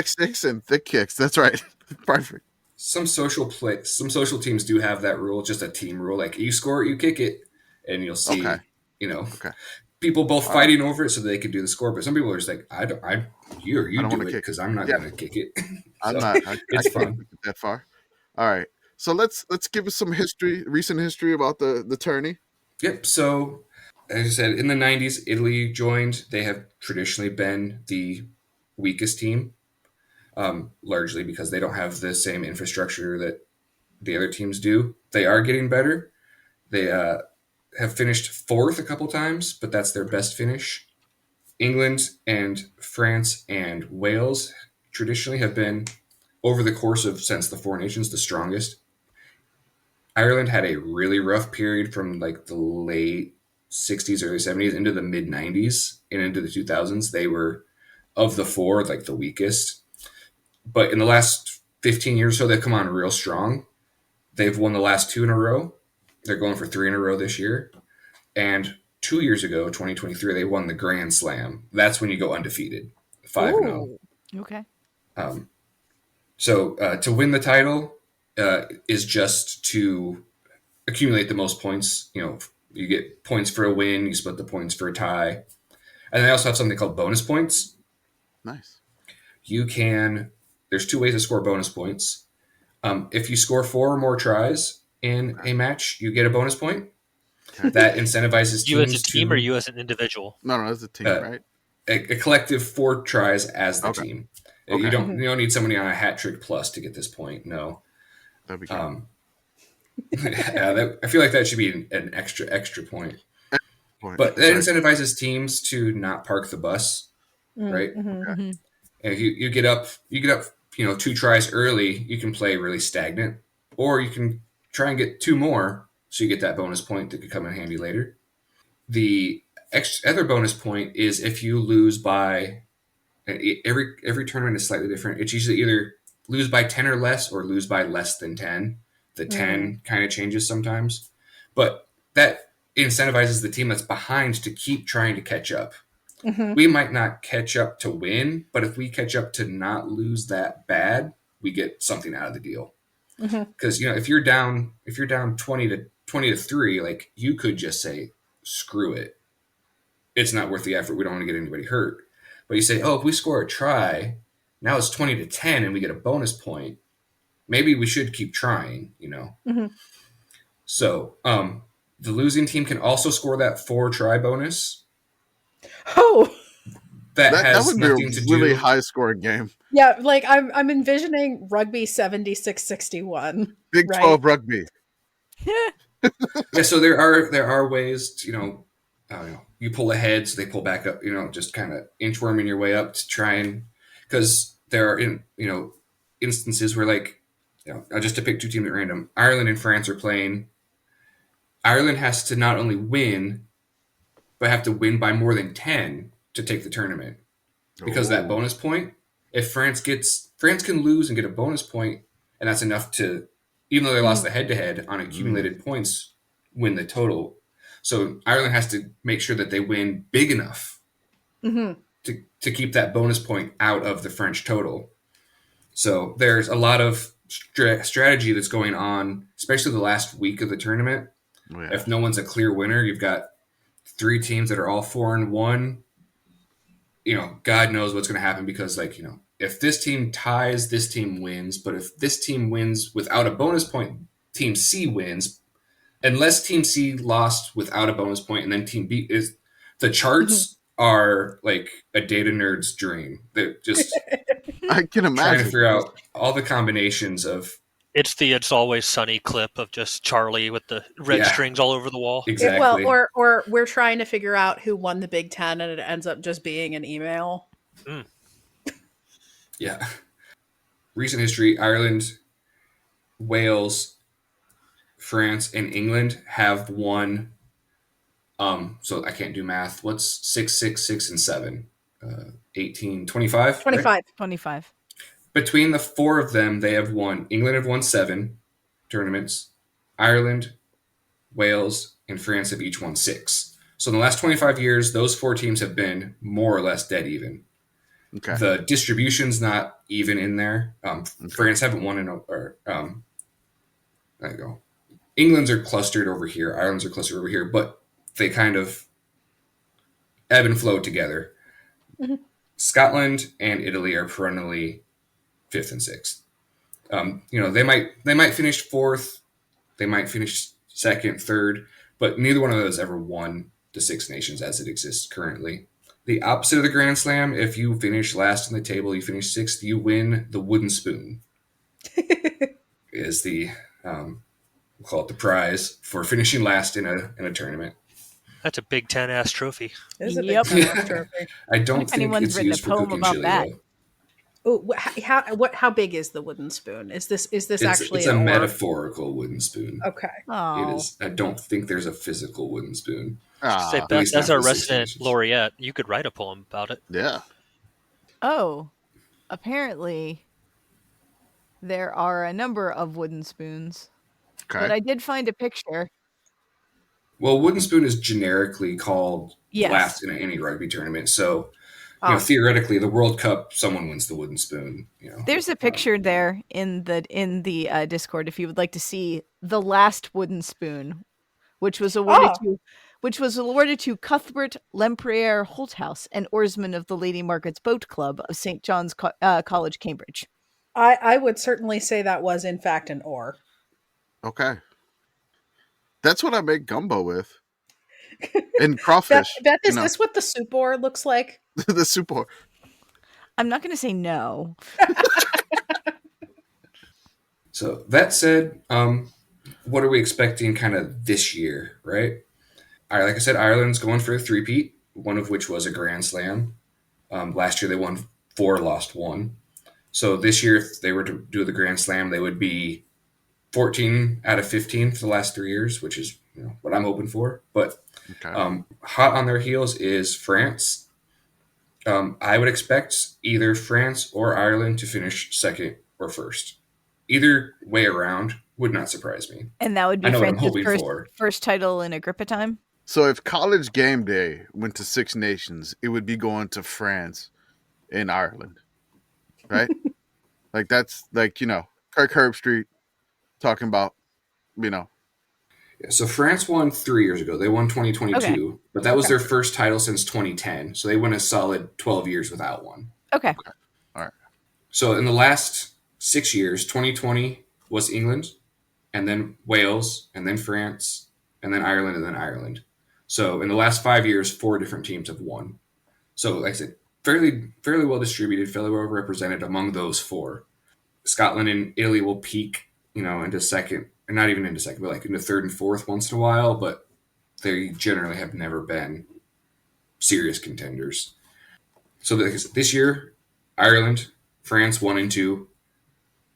A: 6 and thick kicks. That's right. Perfect.
F: Some social teams do have that rule, just a team rule. You score it, you kick it, and you'll see, people both fighting over it so they can do the score. But some people are just you do it because I'm not going to kick it.
A: I'm not. It's fun. That far. All right. So let's give us some recent history about the tourney.
F: Yep. So, as I said, in the 90s, Italy joined. They have traditionally been the weakest team, largely because they don't have the same infrastructure that the other teams do. They are getting better. They have finished fourth a couple times, but that's their best finish. England and France and Wales traditionally have been, over the course of since the Four Nations, the strongest. Ireland had a really rough period from like the late 60s, early 70s into the mid 90s and into the 2000s. They were, of the four, like the weakest. But in the last 15 years or so, they've come on real strong. They've won the last two in a row. They're going for three in a row this year. And 2 years ago, 2023, they won the Grand Slam. That's when you go undefeated, 5-0.
E: Okay.
F: So to win the title is just to accumulate the most points. You know, you get points for a win, you split the points for a tie. And they also have something called bonus points.
A: Nice.
F: There's two ways to score bonus points. If you score 4 or more tries in a match, you get a bonus point. That incentivizes
D: you
F: teams
D: as a team or you as an individual?
A: No, as a team, right?
F: A collective 4 tries as the team.
A: Okay.
F: You don't need somebody on a hat trick plus to get this point. No.
A: That'd be good.
F: I feel like that should be an extra point. But that incentivizes teams to not park the bus, right?
A: Okay.
F: And if you get up, 2 tries early, you can play really stagnant, or you can try and get 2 more, so you get that bonus point that could come in handy later. The other bonus point is if you lose by, every tournament is slightly different. It's usually either lose by 10 or less, or lose by less than 10. The 10 kind of changes sometimes, but that incentivizes the team that's behind to keep trying to catch up. We might not catch up to win, but if we catch up to not lose that bad, we get something out of the deal. Because if you're down 20 to 3, like, you could just say, screw it, it's not worth the effort, we don't want to get anybody hurt. But you say, if we score a try, now it's 20 to 10 and we get a bonus point, maybe we should keep trying. So the losing team can also score that 4 try bonus.
A: That would be a really high scoring game.
B: Yeah, like I'm envisioning rugby 76-61.
A: Big 12 rugby.
F: Yeah, so there are ways to, you pull ahead, so they pull back up, just kind of inchworming your way up to try and, because there are instances where, like, just to pick 2 teams at random, Ireland and France are playing. Ireland has to not only win, but have to win by more than 10 to take the tournament. Because that bonus point, if France can lose and get a bonus point, and that's enough to, even though they lost the head-to-head on accumulated points, win the total. So Ireland has to make sure that they win big enough to keep that bonus point out of the French total. So there's a lot of strategy that's going on, especially the last week of the tournament. If no one's a clear winner, you've got 3 teams that are all 4-1. God knows what's going to happen, because, like, if this team ties, this team wins. But if this team wins without a bonus point, team C wins. Unless team C lost without a bonus point, and then team B is, the charts are like a data nerd's dream. They're just
A: I can imagine
F: trying to figure out all the combinations of.
D: It's the "It's Always Sunny" clip of just Charlie with the red strings all over the wall.
F: Exactly.
B: Or we're trying to figure out who won the Big Ten, and it ends up just being an email.
F: Yeah. Recent history: Ireland, Wales, France, and England have won. So I can't do math. What's 6, 6, 6, and 7? 18, 25?
B: 25.
F: Right?
E: 25.
F: Between the 4 of them, they have won. England have won 7 tournaments. Ireland, Wales, and France have each won 6. So in the last 25 years, those 4 teams have been more or less dead even.
A: Okay.
F: The distribution's not even in there. France haven't won there you go. England's are clustered over here. Ireland's are clustered over here, but they kind of ebb and flow together. Scotland and Italy are perennially 5th and 6th. They might finish fourth, they might finish second, third, but neither one of those ever won the Six Nations as it exists currently. The opposite of the Grand Slam, if you finish last on the table, you finish sixth, you win the wooden spoon. Is the we'll call it the prize for finishing last in a tournament.
D: That's a Big Ten ass trophy.
B: It is a
E: Yep.
B: big time trophy.
F: I don't
E: If
F: think
E: anyone's
F: it's
E: written a
F: used for
E: poem
F: cooking
E: about
F: chili
E: that.
F: though.
B: Oh, how big is the wooden spoon? Is this actually
F: It's a
B: an orb?
F: metaphorical wooden spoon.
B: Okay.
E: Oh,
F: It is. I don't think there's a physical wooden spoon.
D: Say,
A: Ah,
D: Beth,
F: least not
D: as our
F: for the Six
D: resident
F: Nations.
D: laureate, you could write a poem about it.
A: yeah.
E: oh, apparently there are a number of wooden spoons, but
A: Okay.
E: I did find a picture.
F: Well, wooden spoon is generically called
E: Yes.
F: last in any rugby tournament. So,
B: Ah.
F: theoretically, the World Cup, someone wins the wooden spoon.
E: There's a picture there in the Discord if you would like to see the last wooden spoon, which was awarded to Cuthbert Lempriere Holthouse, an oarsman of the Lady Margaret's Boat Club of St. John's College, Cambridge.
B: I would certainly say that was in fact an oar.
A: Okay. That's what I make gumbo with. And crawfish.
B: Beth, is this what the soup oar looks like?
A: The soup oar.
E: I'm not going to say no.
F: So that said, what are we expecting kind of this year, right? Like I said, Ireland's going for a three-peat, one of which was a Grand Slam. Last year they won 4, lost 1. So this year, if they were to do the Grand Slam, they would be 14 out of 15 for the last 3 years, which is what I'm hoping for. But
A: Okay.
F: hot on their heels is France. I would expect either France or Ireland to finish second or first. Either way around would not surprise me.
E: And that would
F: I
E: be
F: know what I'm
E: France's
F: hoping for.
E: first title in Agrippa time.
A: So if College Game Day went to Six Nations, it would be going to France and Ireland. Right? Like that's Kirk Herbstreit talking about,
F: Yeah, so France won 3 years ago. They won 2022,
E: Okay.
F: but that was their first title since 2010. So they went a solid 12 years without one.
E: Okay.
F: So in the last 6 years, 2020 was England, and then Wales, and then France, and then Ireland, and then Ireland. So in the last 5 years, 4 different teams have won. So like I said, fairly well distributed, fairly well represented among those 4. Scotland and Italy will peak, into second, or not even into second, but like into third and fourth once in a while, but they generally have never been serious contenders. So this year, Ireland, France 1 and 2.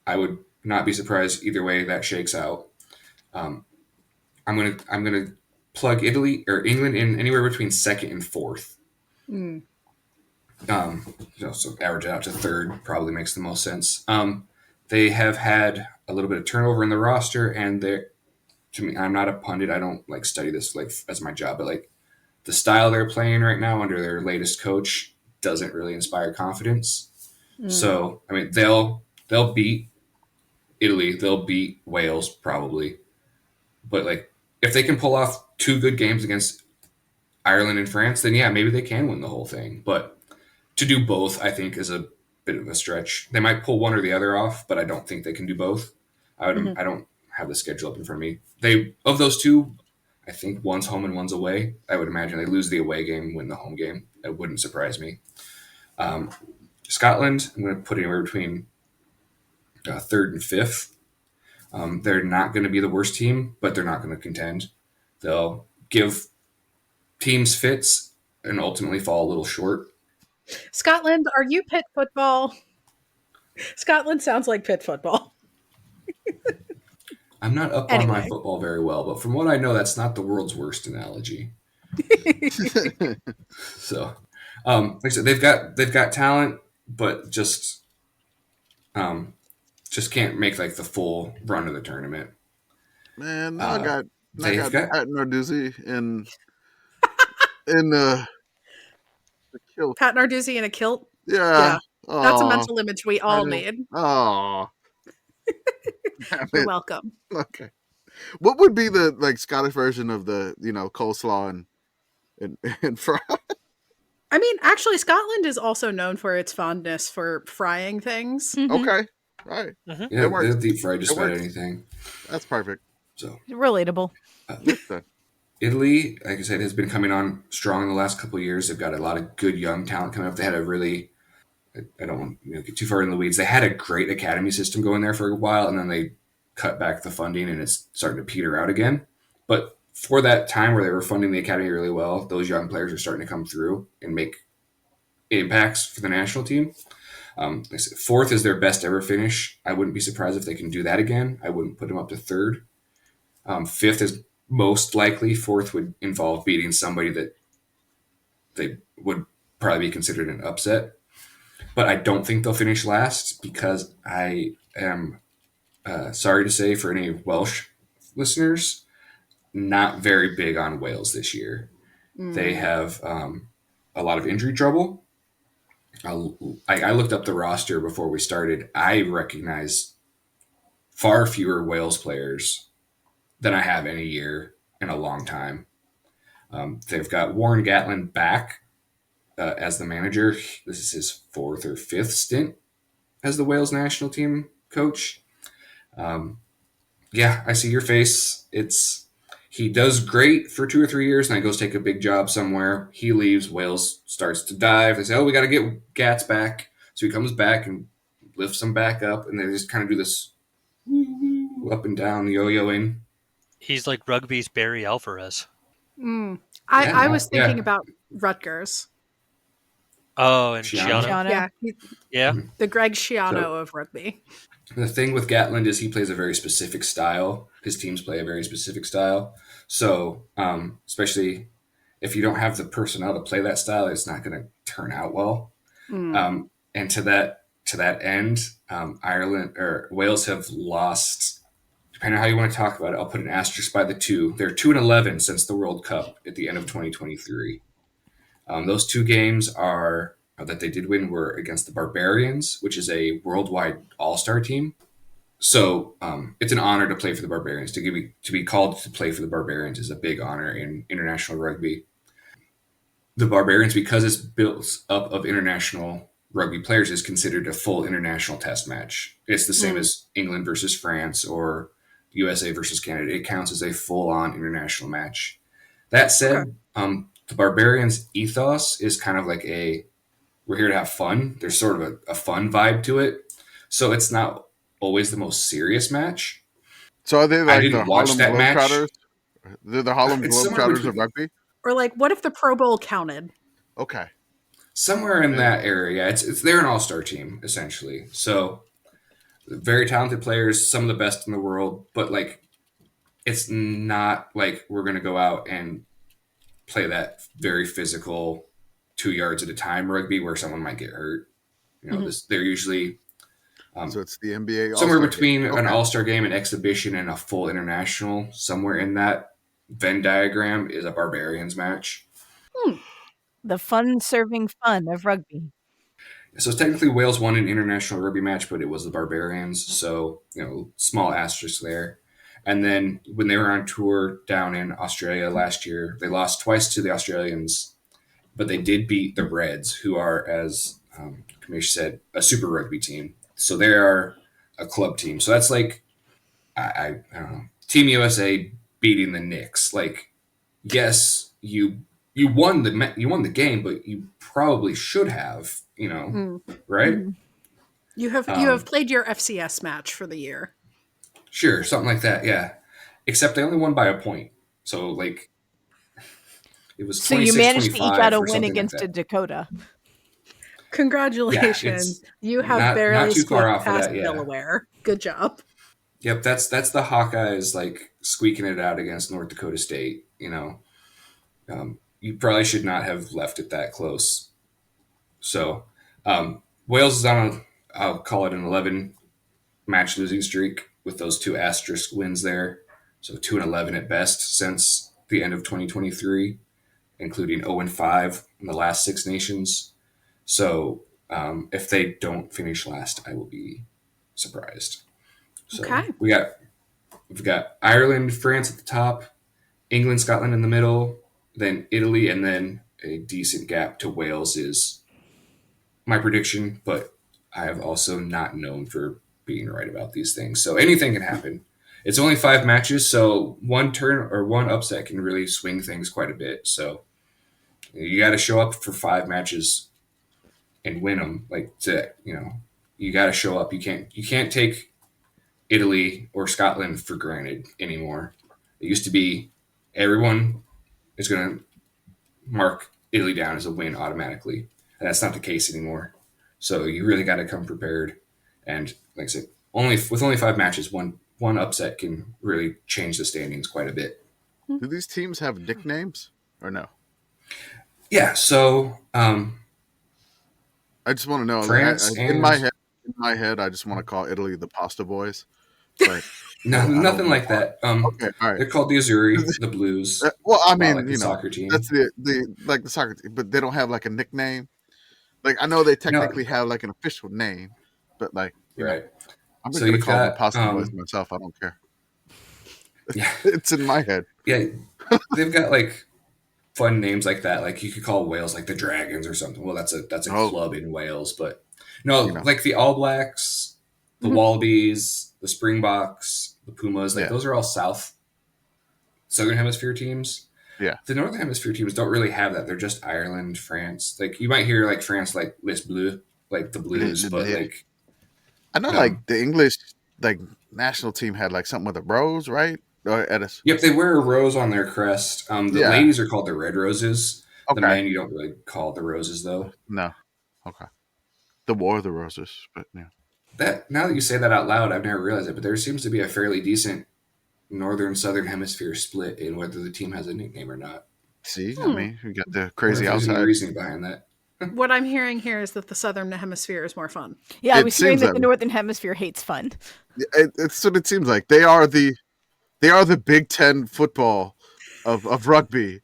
F: I would not be surprised either way that shakes out. I'm gonna plug Italy or England in anywhere between second and fourth.
B: Mm.
F: So average it out to third probably makes the most sense. They have had a little bit of turnover in the roster, and to me, I'm not a pundit. I don't study this as my job, but the style they're playing right now under their latest coach doesn't really inspire confidence.
B: Mm.
F: So they'll beat Italy, they'll beat Wales probably, but if they can pull off 2 good games against Ireland and France, then yeah, maybe they can win the whole thing. But to do both, I think, is a bit of a stretch. They might pull one or the other off, but I don't think they can do both. I don't have the schedule up in front of me. Of those 2, I think one's home and one's away. I would imagine they lose the away game, win the home game. It wouldn't surprise me. Scotland, I'm going to put anywhere between third and fifth. They're not going to be the worst team, but they're not going to contend. They'll give teams fits and ultimately fall a little short.
B: Scotland, are you Pitt football? Scotland sounds like Pitt football.
F: I'm not up on my football very well, but from what I know, that's not the world's worst analogy. So, like I said, they've got talent, but just can't make the full run of the tournament.
A: Man, I got Pat Narduzzi in the kilt.
B: Pat Narduzzi in a kilt?
A: Yeah.
B: That's a mental image we all need.
A: Oh.
B: You're welcome.
A: Okay. What would be the Scottish version of the, coleslaw and fry?
B: I mean, actually, Scotland is also known for its fondness for frying things.
E: Mm-hmm.
A: Okay. All right.
D: Mhm.
F: Yeah,
A: It works.
F: they'll deep fry just
A: It
F: about
A: works.
F: anything.
A: That's perfect.
F: So
E: Relatable.
A: Listen.
F: Italy, like I said, has been coming on strong in the last couple of years. They've got a lot of good young talent coming up. They had a really, I don't want to get too far in the weeds. They had a great academy system going there for a while, and then they cut back the funding, and it's starting to peter out again. But for that time where they were funding the academy really well, those young players are starting to come through and make impacts for the national team. Like I said, fourth is their best ever finish. I wouldn't be surprised if they can do that again. I wouldn't put them up to third. Fifth is most likely. Fourth would involve beating somebody that they would probably be considered an upset. But I don't think they'll finish last because I am sorry to say for any Welsh listeners, not very big on Wales this year. They have a lot of injury trouble. I looked up the roster before we started. I recognize far fewer Wales players than I have in a year in a long time. They've got Warren Gatlin back as the manager. This is his fourth or fifth stint as the Wales national team coach. Yeah, I see your face. He does great for 2 or 3 years, and then goes take a big job somewhere. He leaves. Wales starts to dive. They say, "Oh, we got to get Gats back." So he comes back and lifts them back up, and they just kind of do this up and down, yo-yoing.
D: He's like rugby's Barry Alvarez.
B: I was thinking
F: yeah.
B: about Rutgers.
D: Oh, and
F: Schiano.
D: Schiano.
B: Yeah,
D: Yeah.
B: the Greg Schiano
F: So-
B: of rugby.
F: The thing with Gatland is he plays a very specific style. His teams play a very specific style. So, especially if you don't have the personnel to play that style, it's not going to turn out well. And to that end, Ireland or Wales have lost. Depending on how you want to talk about it, I'll put an asterisk by the 2. They're 2-11 since the World Cup at the end of 2023. Those 2 games that they did win were against the Barbarians, which is a worldwide all-star team. So it's an honor to play for the Barbarians. To be called to play for the Barbarians is a big honor in international rugby. The Barbarians, because it's built up of international rugby players, is considered a full international test match. It's the same as England versus France or USA versus Canada. It counts as a full-on international match. That said, the Barbarians' ethos is kind of like we're here to have fun. There's sort of a fun vibe to it. So it's not always the most serious match.
A: So are they
F: I
A: like the
F: didn't watch
A: Harlem
F: that match.
A: Globetrotters? They're the Harlem
F: It's somewhere
A: Globetrotters
F: between-
A: of rugby?
B: Or like, what if the Pro Bowl counted?
A: Okay.
F: Somewhere in that area. They're an all-star team, essentially. So very talented players, some of the best in the world, but like it's not like we're going to go out and play that very physical 2 yards at a time rugby where someone might get hurt. They're usually
A: So it's the NBA
F: somewhere
A: All-Star
F: between
A: game.
F: an
A: Okay.
F: all-star game, an exhibition, and a full international. Somewhere in that Venn diagram is a Barbarians match.
E: The fun serving fun of rugby.
F: So technically Wales won an international rugby match, but it was the Barbarians. So, small asterisk there. And then when they were on tour down in Australia last year, they lost twice to the Australians, but they did beat the Reds, who are, as Commish said, a super rugby team. So they are a club team. So that's like, I don't know, Team USA beating the Knicks. Like, yes, you won the game, but you probably should have, right?
B: You have played your FCS match for the year.
F: Sure, something like that, yeah. Except they only won by a point. So, like, it was 26-25.
E: So you managed to eke out a
F: or
E: win
F: something
E: against
F: like
E: a
F: that.
E: Dakota.
B: Congratulations. You have
F: not
B: barely
F: too far
B: squeaked
F: off of
B: past
F: that, yeah.
B: Delaware. Good job.
F: Yep, that's the Hawkeyes, like, squeaking it out against North Dakota State, You probably should not have left it that close. So, Wales is on I'll call it an 11-match losing streak with those 2 asterisk wins there. So 2-11 at best since the end of 2023, including 0-5 in the last Six Nations. So if they don't finish last, I will be surprised. So
B: Okay.
F: we've got Ireland, France at the top, England, Scotland in the middle, then Italy, and then a decent gap to Wales is my prediction, but I have also not known for being right about these things. So anything can happen. It's only 5 matches, so one turn or one upset can really swing things quite a bit. So you got to show up for 5 matches and win them. You got to show up. You can't take Italy or Scotland for granted anymore. It used to be everyone is going to mark Italy down as a win automatically, and that's not the case anymore. So you really got to come prepared. And like I said, with only 5 matches, one upset can really change the standings quite a bit.
A: Do these teams have nicknames or no?
F: Yeah. So
A: I just want to know.
F: France
A: In my head, I just want to call Italy the Pasta Boys. But
F: nothing like that.
A: Okay, all right.
F: They're called the Azzurri, the Blues.
A: Well, I mean,
F: like the soccer team.
A: That's the soccer team, but they don't have like a nickname. Like I know they technically have like an official name, but like
F: right.
A: I'm just gonna call them the Pasta Boys myself. I don't care.
F: Yeah,
A: it's in my head.
F: Yeah, they've got like fun names like that. Like you could call Wales like the Dragons or something. Well, that's a club in Wales, but no, like the All Blacks, the Wallabies, the Springboks, the Pumas. Like those are all Southern Hemisphere teams.
A: Yeah,
F: the Northern Hemisphere teams don't really have that. They're just Ireland, France. Like you might hear like France like Les Bleus, like the Blues, but like
A: I know like the English like national team had like something with a rose, right?
F: Yep, they wear a rose on their crest. The ladies are called the Red Roses. Okay. The men you don't really call the Roses though.
A: No. Okay. The War of the Roses, but yeah.
F: That now that you say that out loud, I've never realized it, but there seems to be a fairly decent Northern-Southern Hemisphere split in whether the team has a nickname or not.
A: See, I mean, we got the crazy outside
F: reasoning behind that.
B: What I'm hearing here is that the Southern Hemisphere is more fun.
E: Yeah, I was hearing that the Northern Hemisphere hates fun.
A: It's what it seems like. They are the Big Ten football of rugby,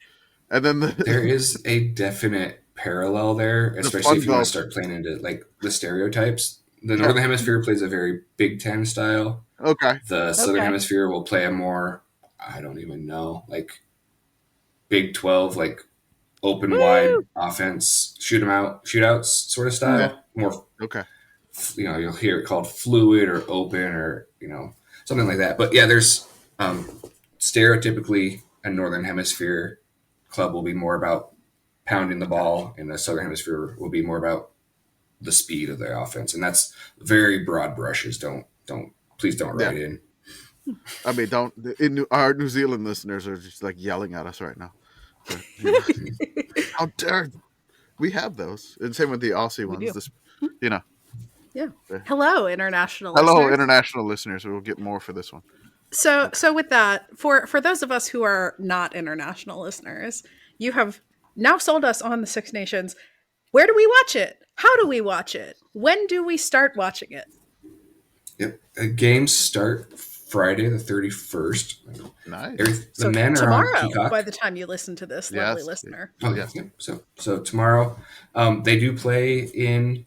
A: and then
F: there is a definite parallel there, especially if you want to start playing into like the stereotypes. The Northern Hemisphere plays a very Big Ten style.
A: Okay.
F: The Southern Hemisphere will play a more, I don't even know, like Big 12, like open wide offense, shootouts sort of style.
A: Yeah.
F: More you'll hear it called fluid or open or something like that. But yeah, there's stereotypically a Northern Hemisphere club will be more about pounding the ball, and the Southern Hemisphere will be more about the speed of their offense, and that's very broad brushes. Please don't write in.
A: I mean, our New Zealand listeners are just like yelling at us right now. But, how dare we have those? And same with the Aussie ones.
B: Yeah. Hello, international
A: listeners. We'll get more for this one.
B: So with that, for those of us who are not international listeners, you have now sold us on the Six Nations. Where do we watch it? How do we watch it? When do we start watching it?
F: Yep. Games start Friday the 31st.
A: Nice.
F: The men
B: tomorrow,
F: are on Peacock.
B: by the time you listen to this, lovely listener.
F: Oh, yes. Yep. So tomorrow, they do play in,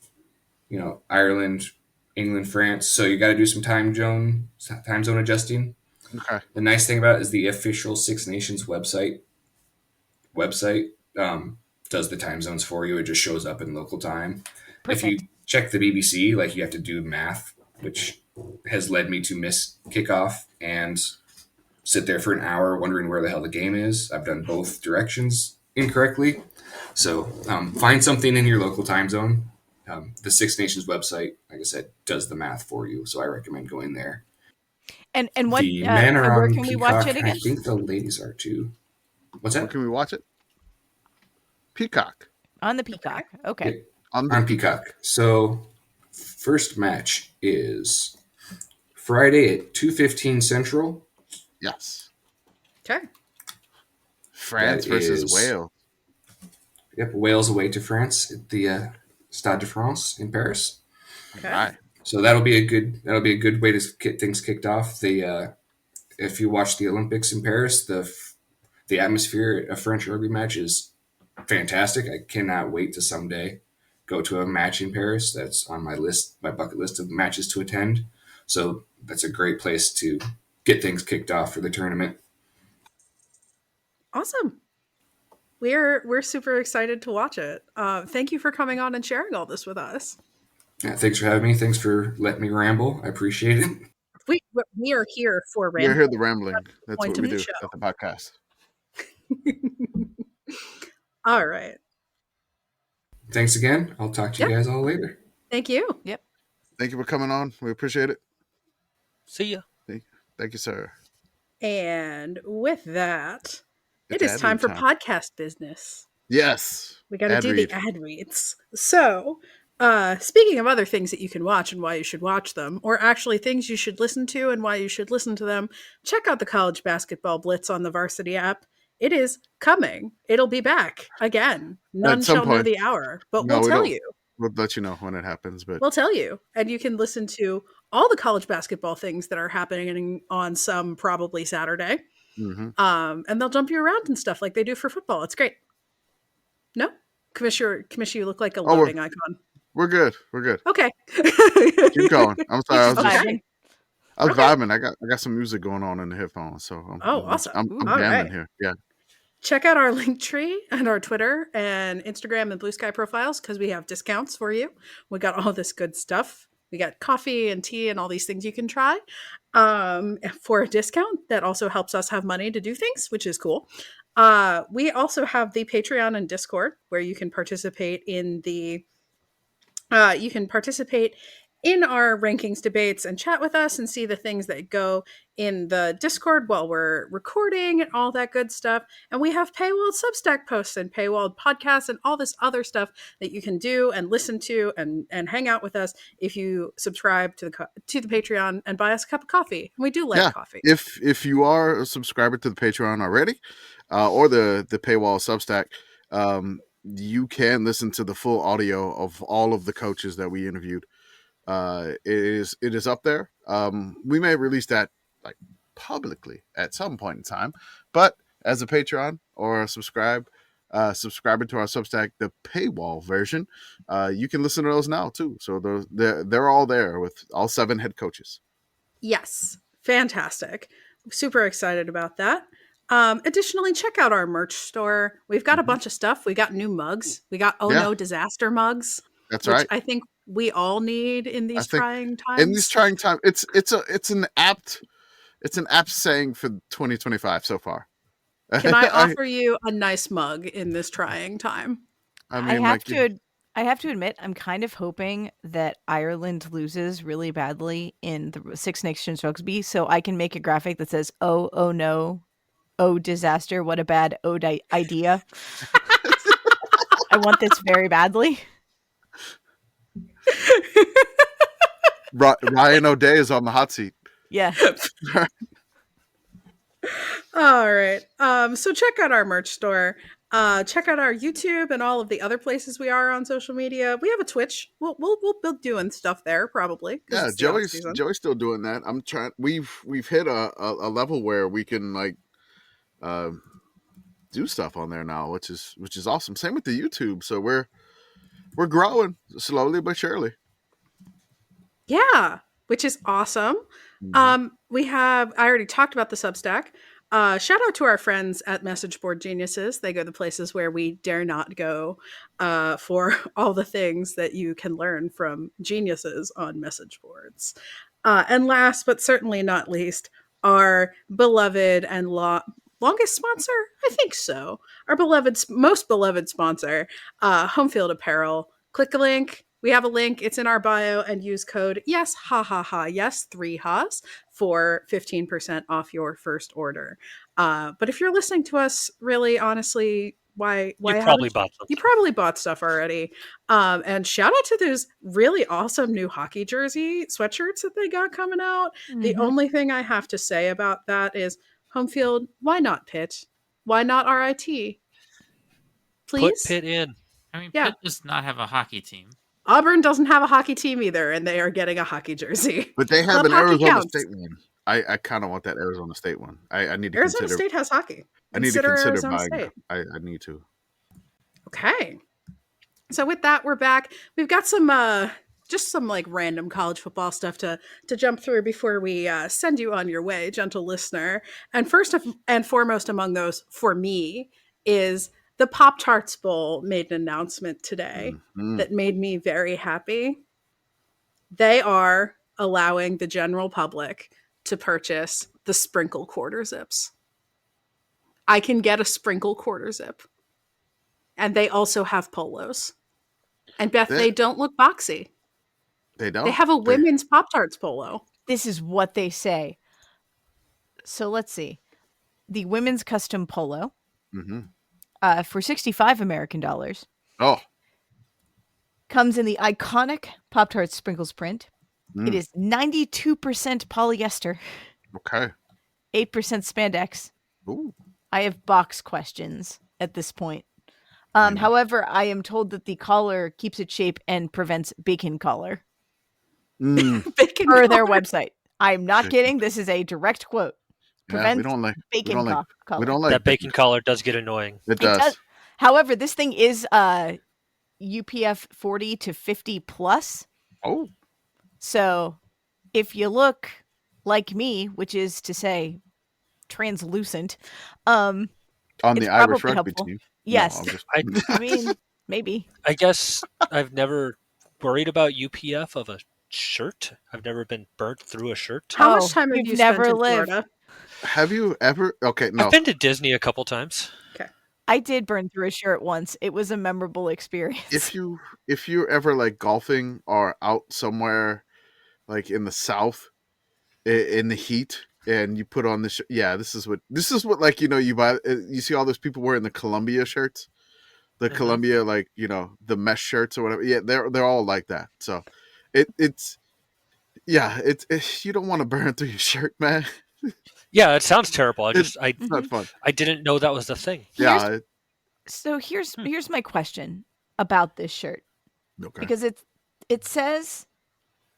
F: Ireland, England, France. So you got to do some time zone adjusting.
A: Okay.
F: The nice thing about it is the official Six Nations website does the time zones for you. It just shows up in local time. Perfect. If you check the BBC, like you have to do math, which has led me to miss kickoff and sit there for an hour wondering where the hell the game is. I've done both directions incorrectly. So find something in your local time zone. The Six Nations website, like I said, does the math for you. So I recommend going there.
E: And what
F: the men are
E: where
F: on
E: can
F: Peacock,
E: we watch it again?
F: I think the ladies are too. What's that?
A: Where can we watch it? Peacock.
E: On the Peacock. Okay.
F: On Peacock. So first match is Friday at 2:15 Central.
A: Yes.
B: Okay.
A: France versus Wales.
F: Yep, Wales away to France at the Stade de France in Paris.
B: Okay.
A: All right.
F: So that'll be a good way to get things kicked off. If you watch the Olympics in Paris, the atmosphere of French rugby match is fantastic. I cannot wait to someday go to a match in Paris. That's on my bucket list of matches to attend. So that's a great place to get things kicked off for the tournament.
B: Awesome. We're super excited to watch it. Thank you for coming on and sharing all this with us.
F: Yeah, thanks for having me. Thanks for letting me ramble. I appreciate it.
B: We are here for
A: You're
B: random.
A: here the rambling. That's
B: point
A: what
B: of
A: we
B: the
A: do
B: show.
A: at the podcast.
B: All right.
F: Thanks again. I'll talk to you guys all later.
B: Thank you.
E: Yep.
A: Thank you for coming on. We appreciate it.
D: See ya.
A: Thank you, sir.
B: And with that, it
A: It's
B: is time
A: ad
B: for
A: read
B: podcast business.
A: Yes.
B: We got to
A: Ad
B: do
A: read.
B: the ad reads. So, speaking of other things that you can watch and why you should watch them, or actually things you should listen to and why you should listen to them, check out the College Basketball Blitz on the Varsity app. It is coming. It'll be back again. None
A: At some
B: shall know
A: point.
B: the hour, but
A: No,
B: we'll
A: we
B: tell
A: don't.
B: you.
A: We'll let you know when it happens. But
B: We'll tell you. And you can listen to all the college basketball things that are happening on some probably Saturday.
A: Mhm.
B: And they'll jump you around and stuff like they do for football. It's great. No? Commish, you look like a loading icon.
A: We're good. We're good.
B: Okay.
A: Keep going. I'm sorry. I was
E: Okay.
A: just I was vibing. I got some music going on in the headphones, so
B: awesome.
A: I'm
B: All
A: jamming
B: right.
A: here. Yeah.
B: Check out our link tree and our Twitter and Instagram and Blue Sky profiles because we have discounts for you. We got all this good stuff. We got coffee and tea and all these things you can try for a discount that also helps us have money to do things, which is cool. We also have the Patreon and Discord where you can participate in our rankings debates and chat with us and see the things that go in the Discord while we're recording and all that good stuff. And we have paywalled Substack posts and paywalled podcasts and all this other stuff that you can do and listen to and hang out with us if you subscribe to the Patreon and buy us a cup of coffee. And we do like coffee.
A: If you are a subscriber to the Patreon already, or the paywall Substack, you can listen to the full audio of all of the coaches that we interviewed. It is up there. We may release that like publicly at some point in time, but as a Patreon or a subscriber to our Substack, the paywall version, you can listen to those now too. So they're all there with all 7 head coaches.
B: Yes, fantastic. Super excited about that. Additionally, check out our merch store. We've got a bunch of stuff. We got new mugs. We got No Disaster mugs.
A: That's
B: which
A: right.
B: I think we all need in these trying times.
A: In these trying times, it's an apt saying for 2025 so far.
B: Can I offer you a nice mug in this trying time?
E: I have to admit, I'm kind of hoping that Ireland loses really badly in the Six Nations Rugby, so I can make a graphic that says, "Oh no, oh disaster, what a bad idea." I want this very badly.
A: Ryan O'Day is on the hot seat.
E: Yeah.
B: All right. So check out our merch store. Check out our YouTube and all of the other places we are on social media. We have a Twitch. We'll be doing stuff there probably.
A: Yeah, Joey's still doing that. I'm trying. We've hit a level where we can like do stuff on there now, which is awesome. Same with the YouTube. So we're growing slowly but surely.
B: Yeah, which is awesome. I already talked about the Substack. Shout out to our friends at Message Board Geniuses. They go the places where we dare not go for all the things that you can learn from geniuses on message boards. And last but certainly not least, our beloved and longest sponsor? I think so. Our most beloved sponsor, Home Field Apparel. Click a link. We have a link. It's in our bio, and use code yes 3 ha's for 15% off your first order. But if you're listening to us, really honestly, why
D: you probably bought something.
B: You probably bought stuff already. And shout out to those really awesome new hockey jersey sweatshirts that they got coming out. Mm-hmm. The only thing I have to say about that is Home Field, why not Pitt? Why not RIT? Please?
D: Put Pitt in.
C: I mean, Pitt does not have a hockey team.
B: Auburn doesn't have a hockey team either, and they are getting a hocky jersey.
A: But they have an Arizona State one. I kind of want that Arizona State one. I need to
B: Arizona State has hockey.
A: I need to consider buying it. I need to.
B: Okay. So with that, we're back. We've got some just some like random college football stuff to jump through before we send you on your way, gentle listener. And first and foremost among those for me is the Pop-Tarts Bowl made an announcement today that made me very happy. They are allowing the general public to purchase the sprinkle quarter zips. I can get a sprinkle quarter zip. And they also have polos. And Beth, they don't look boxy.
A: They don't?
B: They have a women's Pop-Tarts polo.
E: This is what they say. So let's see. The women's custom polo for 65 American dollars.
A: Oh.
E: Comes in the iconic Pop-Tarts sprinkles print. It is 92% polyester.
A: Okay.
E: 8% spandex.
A: Ooh.
E: I have box questions at this point. However, I am told that the collar keeps its shape and prevents bacon collar.
B: Bacon
E: Per their
B: collar.
E: website. I'm not kidding. This is a direct quote. Prevents
A: we don't like
E: bacon collar.
A: We don't like
D: that bacon collar does get annoying.
A: It does.
E: However, this thing is UPF 40 to 50 plus.
A: Oh.
E: So if you look like me, which is to say translucent,
A: on the Irish rugby
E: helpful.
A: team.
E: Yes.
A: No,
E: I mean, maybe.
D: I guess I've never worried about UPF of a shirt. I've never been burnt through a shirt.
B: How much time have
E: you've
B: you
E: never
B: spent in
E: lived.
B: Florida?
A: Have you ever? Okay, no.
D: I've been to Disney a couple times.
B: Okay.
E: I did burn through a shirt once. It was a memorable experience.
A: If you're ever like golfing or out somewhere like in the South in the heat and you put on this, this is what like, you buy, you see all those people wearing the Columbia shirts, the Columbia, like, the mesh shirts or whatever. Yeah. They're all like that. So it's you don't want to burn through your shirt, man.
D: Yeah, it sounds terrible.
A: It's not fun.
D: I didn't know that was the thing.
E: So here's my question about this shirt.
A: Okay.
E: Because it says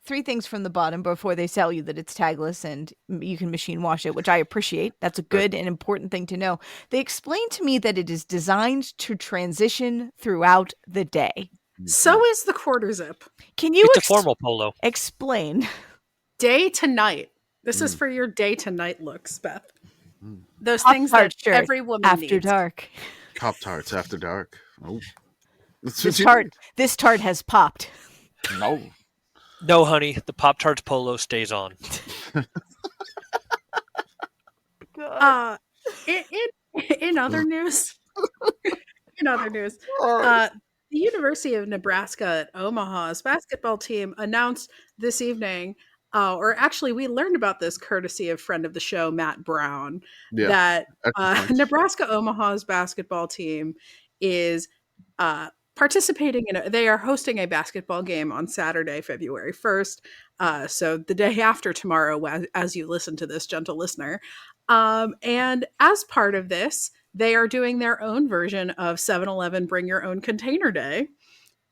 E: 3 things from the bottom before they sell you that it's tagless and you can machine wash it, which I appreciate. That's a good and important thing to know. They explained to me that it is designed to transition throughout the day.
B: So is the quarter zip.
E: Can you
D: It's a formal polo.
E: Explain.
B: Day to night. This is for your day to night looks, Beth. Those
E: Pop-Tart
B: things that
E: shirt
B: every woman
E: after
B: needs.
E: dark.
A: Pop-Tarts after dark. Oh.
E: This tart has popped.
A: No.
D: No, honey, the Pop-Tarts polo stays on.
B: In other news, the University of Nebraska at Omaha's basketball team announced this evening, or actually we learned about this courtesy of friend of the show, Matt Brown, that Nebraska Omaha's basketball team is participating they are hosting a basketball game on Saturday, February 1st. So the day after tomorrow, as you listen to this, gentle listener. And as part of this, they are doing their own version of 7-Eleven Bring Your Own Container Day,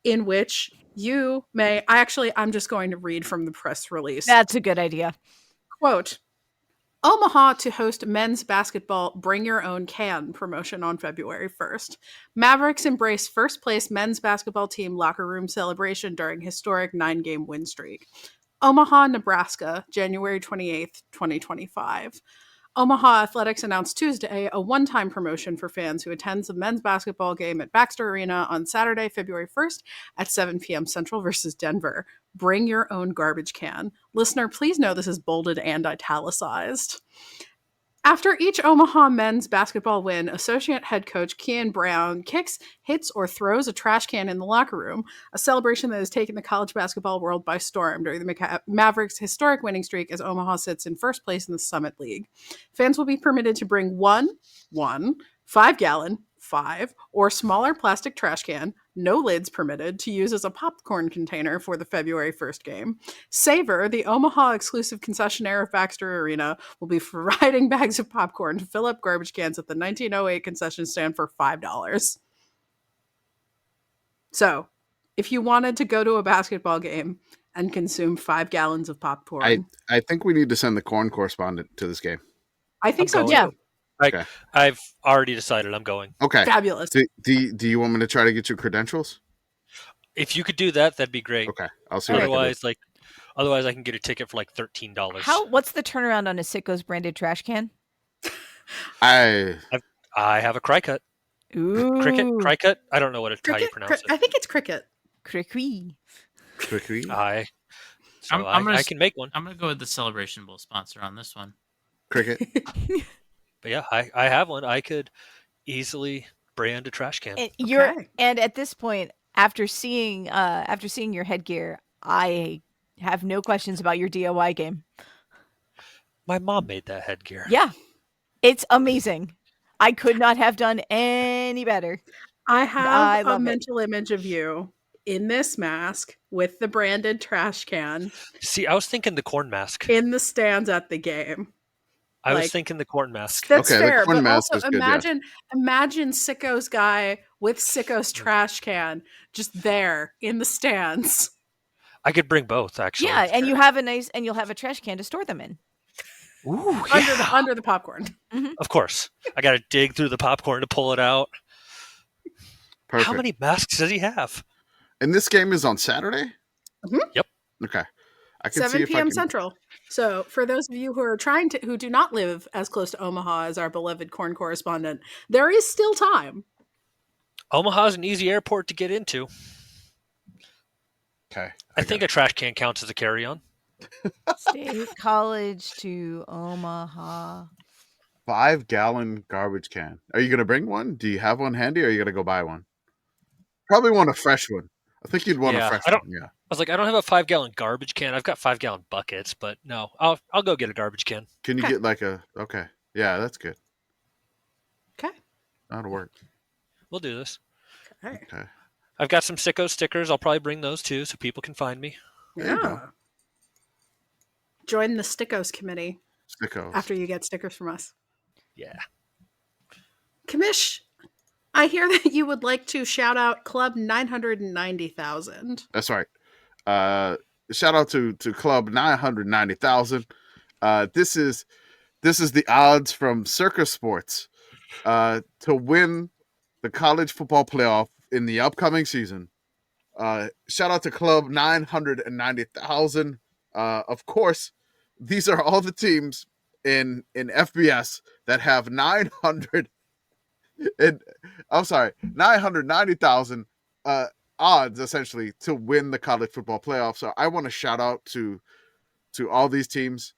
B: in which you may, I'm just going to read from the press release.
E: That's a good idea.
B: Quote, Omaha to host men's basketball Bring Your Own Can promotion on February 1st. Mavericks embrace first place men's basketball team locker room celebration during historic 9-game win streak. Omaha, Nebraska, January 28th, 2025. Omaha Athletics announced Tuesday a one-time promotion for fans who attends the men's basketball game at Baxter Arena on Saturday, February 1st at 7 p.m. Central versus Denver. Bring your own garbage can. Listener, please know this is bolded and italicized. After each Omaha men's basketball win, associate head coach Kean Brown kicks, hits, or throws a trash can in the locker room, a celebration that has taken the college basketball world by storm during the Mavericks' historic winning streak as Omaha sits in first place in the Summit League. Fans will be permitted to bring 5-gallon, 5, or smaller plastic trash can, no lids permitted, to use as a popcorn container for the February 1st game. Savor, the Omaha exclusive concessionaire of Baxter Arena, will be providing bags of popcorn to fill up garbage cans at the 1908 concession stand for $5. So, if you wanted to go to a basketball game and consume 5 gallons of popcorn,
A: I think we need to send the corn correspondent to this game.
B: I think so too.
E: Yeah.
A: Okay.
D: I've already decided I'm going.
A: Okay.
B: Fabulous.
A: Do you want me to try to get your credentials?
D: If you could do that, that'd be great.
A: Okay. I'll see what
D: Otherwise, I can get a ticket for like $13.
E: What's the turnaround on a Sitco's branded trash can?
A: I
D: have a Cricut.
E: Ooh.
D: Cricut? I don't know how you pronounce it.
B: I think it's cricket.
E: Criqui.
A: Quickly.
D: So I can make one.
C: I'm gonna go with the Celebration Bowl sponsor on this one.
A: Cricket.
D: But yeah, I have one. I could easily brand a trash can.
E: And and at this point, after seeing your headgear, I have no questions about your DIY game.
D: My mom made that headgear.
E: Yeah, it's amazing. I could not have done any better.
B: I have a mental image of you in this mask with the branded trash can.
D: See, I was thinking the corn mask.
B: In the stands at the game.
D: I was thinking the corn mask.
B: That's fair, but also imagine Sicko's guy with Sicko's trash can just there in the stands.
D: I could bring both, actually.
E: Yeah, and you'll have a trash can to store them in.
D: Ooh,
B: under the popcorn.
E: Mm-hmm.
D: Of course. I got to dig through the popcorn to pull it out.
A: Perfect.
D: How many masks does he have?
A: And this game is on Saturday?
B: Mm-hmm.
D: Yep.
A: Okay. I can
B: 7
A: see if
B: p.m.
A: I can...
B: Central. So for those of you who do not live as close to Omaha as our beloved corn correspondent, there is still time.
D: Omaha's an easy airport to get into.
A: Okay.
D: I think a trash can counts as a carry-on.
E: State College to Omaha.
A: 5-gallon garbage can. Are you going to bring one? Do you have one handy, or are you going to go buy one? Probably want a fresh one. I think you'd want a fresh one. Yeah.
D: I was like, I don't have a 5-gallon garbage can. I've got 5-gallon buckets, but no, I'll go get a garbage can.
A: Can you get like a? Okay. Yeah, that's good.
B: Okay.
A: That'll work.
D: We'll do this.
A: Okay.
D: I've got some Sicko stickers. I'll probably bring those too, so people can find me.
B: Yeah. Join the Stickos committee.
A: Stickos.
B: After you get stickers from us.
D: Yeah.
B: Commish, I hear that you would like to shout out Club 990,000.
A: That's right. Shout out to Club 990,000. This is the odds from Circus Sports to win the college football playoff in the upcoming season. Shout out to Club 990,000. Of course, these are all the teams in FBS that have 990,000 odds essentially to win the college football playoff. So I want to shout out to all these teams.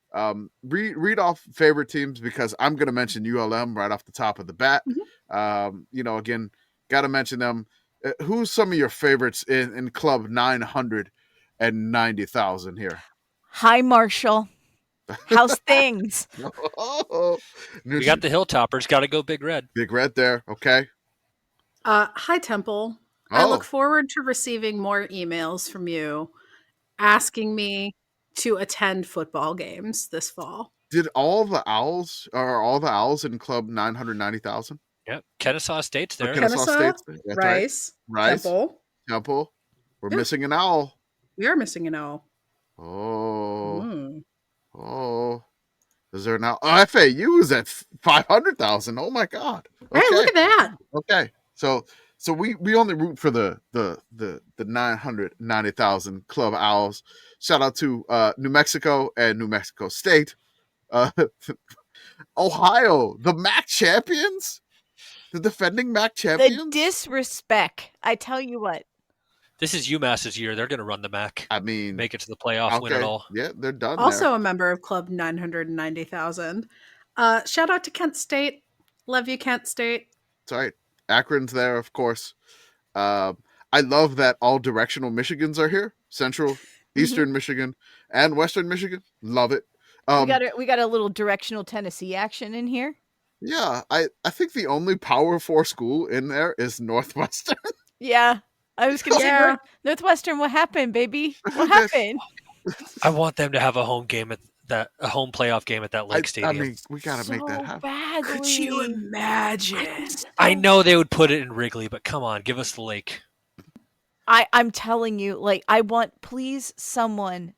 A: Read off favorite teams, because I'm going to mention ULM right off the top of the bat. Mm-hmm. Again, got to mention them. Who's some of your favorites in Club 990,000 here?
E: Hi, Marshall. How's things?
D: We got the Hilltoppers. Got to go Big Red.
A: Big Red there. Okay.
B: Hi, Temple. I look forward to receiving more emails from you asking me to attend football games this fall.
A: Did all the Owls in Club 990,000?
D: Yep. Kennesaw State's there.
A: Kennesaw State's there.
B: Rice.
A: Right. Temple. We're missing an owl.
B: We are missing an owl.
A: Oh. Is there now? FAU is at 500,000. Oh my God. Okay.
B: Hey, look at that.
A: Okay. So we only root for the 990,000 Club Owls. Shout out to New Mexico and New Mexico State. Ohio, the MAC champions, the defending MAC champions.
E: The disrespect. I tell you what.
D: This is UMass's year. They're going to run the MAC.
A: I mean,
D: make it to the playoff, win it all.
A: Yeah, they're done.
B: Also a member of Club 990,000. Shout out to Kent State. Love you, Kent State.
A: That's right. Akron's there, of course. I love that all directional Michigans are here. Central, Eastern Michigan, and Western Michigan. Love it.
E: We got a little directional Tennessee action in here.
A: Yeah, I think the only Power 4 school in there is Northwestern.
E: Yeah. I was going to say, Northwestern, what happened, baby? What happened?
D: I want them to have a home playoff game at that Lake Stadium.
A: I mean, we got to make that happen.
E: Badly.
B: Could you imagine?
D: I know they would put it in Wrigley, but come on, give us the Lake.
E: I'm telling you, I want, please, someone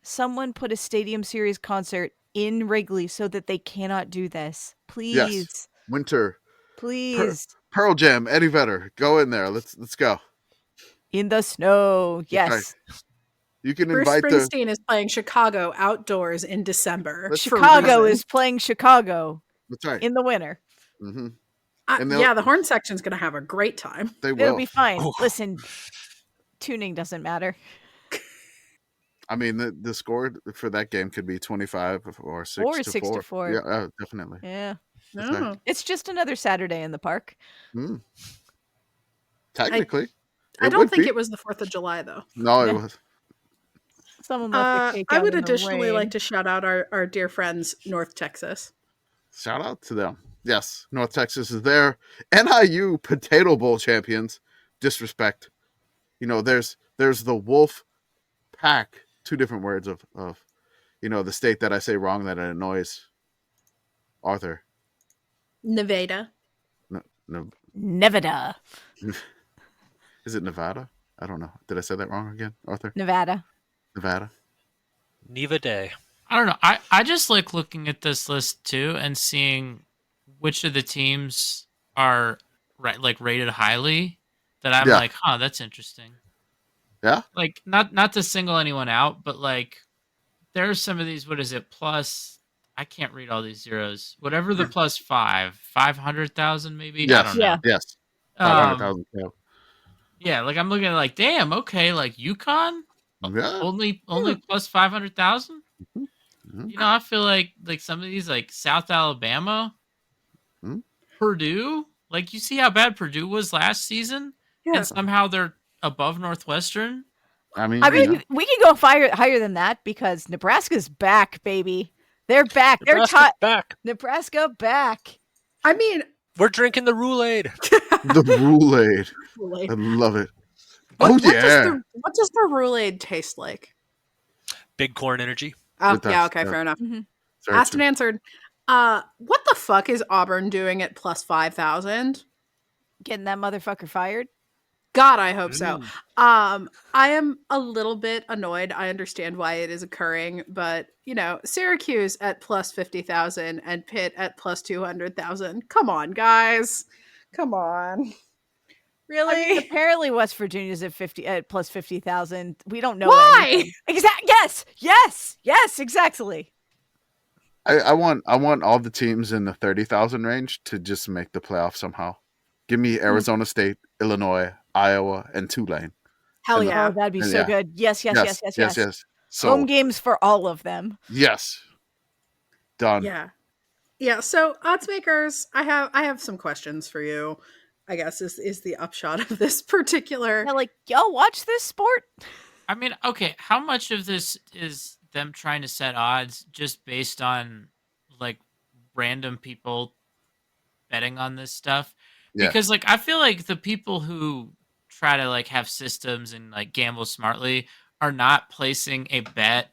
E: put a Stadium Series concert in Wrigley so that they cannot do this. Please.
A: Yes. Winter.
E: Please.
A: Pearl Jam, Eddie Vedder. Go in there. Let's go.
E: In the snow. Yes.
A: Right. You can
B: Bruce
A: invite
B: Springsteen is playing Chicago outdoors in December.
E: Chicago is playing Chicago.
A: That's right.
E: In the winter.
A: Mm-hmm.
B: The horn section's going to have a great time.
A: They will.
E: It'll be fine. Listen, tuning doesn't matter.
A: I mean, the score for that game could be 25 or 6
E: Or
A: to
E: 6 to
A: 4.
E: 4.
A: Yeah, definitely.
E: Yeah.
A: That's nice.
B: Oh.
E: It's just another Saturday in the park.
A: Technically,
B: I don't think it was the 4th of July, though.
A: No, it
E: Yeah.
A: was.
E: Someone left the cake
B: I
E: out
B: would
E: in the
B: additionally
E: rain.
B: like to shout out our dear friends, North Texas.
A: Shout out to them. Yes, North Texas is there. NIU Potato Bowl champions. Disrespect. There's the Wolf Pack. 2 different words of the state that I say wrong that it annoys Arthur.
B: Nevada.
A: No,
E: Nevada.
A: is it Nevada? I don't know. Did I say that wrong again, Arthur?
E: Nevada.
A: Nevada.
D: Neva Day.
C: I don't know. I just like looking at this list too and seeing which of the teams are rated highly. That I'm like, that's interesting.
A: Yeah.
C: Like not to single anyone out, but like there are some of these. What is it? Plus, I can't read all these zeros. Whatever the plus 500,000 maybe.
A: Yes.
C: I don't know.
E: Yeah.
A: Yes. 500,000.
C: Yeah, like I'm looking at like, damn, okay, like UConn,
A: Yeah.
C: only plus 500,000.
A: Mhm.
C: I feel like some of these like South Alabama, Purdue, like you see how bad Purdue was last season, and somehow they're above Northwestern.
A: I mean,
E: we can go higher than that because Nebraska's back, baby. They're back.
D: Nebraska's back.
E: Nebraska back.
B: I mean,
D: we're drinking the Roule-Aid.
A: The Roule-Aid. I love it.
B: What does the Roule-Aid taste like?
D: Big corn energy.
B: Oh, yeah, okay, fair enough.
E: Mm-hmm.
B: Asked and answered. What the fuck is Auburn doing at plus 5,000?
E: Getting that motherfucker fired?
B: God, I hope so. I am a little bit annoyed. I understand why it is occurring, but Syracuse at plus 50,000 and Pitt at plus 200,000. Come on, guys. Come on. Really?
E: I mean, apparently West Virginia's at plus 50,000. We don't know
B: why.
E: Yes, exactly.
A: I want all the teams in the 30,000 range to just make the playoff somehow. Give me Arizona State, Illinois, Iowa, and Tulane.
B: Hell yeah.
E: Oh, that'd be so good. Yes.
A: So,
E: home games for all of them.
A: Yes. Done.
B: Yeah. So odds makers, I have some questions for you. I guess is the upshot of this particular.
E: Yeah, like, y'all watch this sport?
C: I mean, okay, how much of this is them trying to set odds just based on like random people betting on this stuff?
A: Yeah.
C: Because like I feel like the people who try to like have systems and like gamble smartly are not placing a bet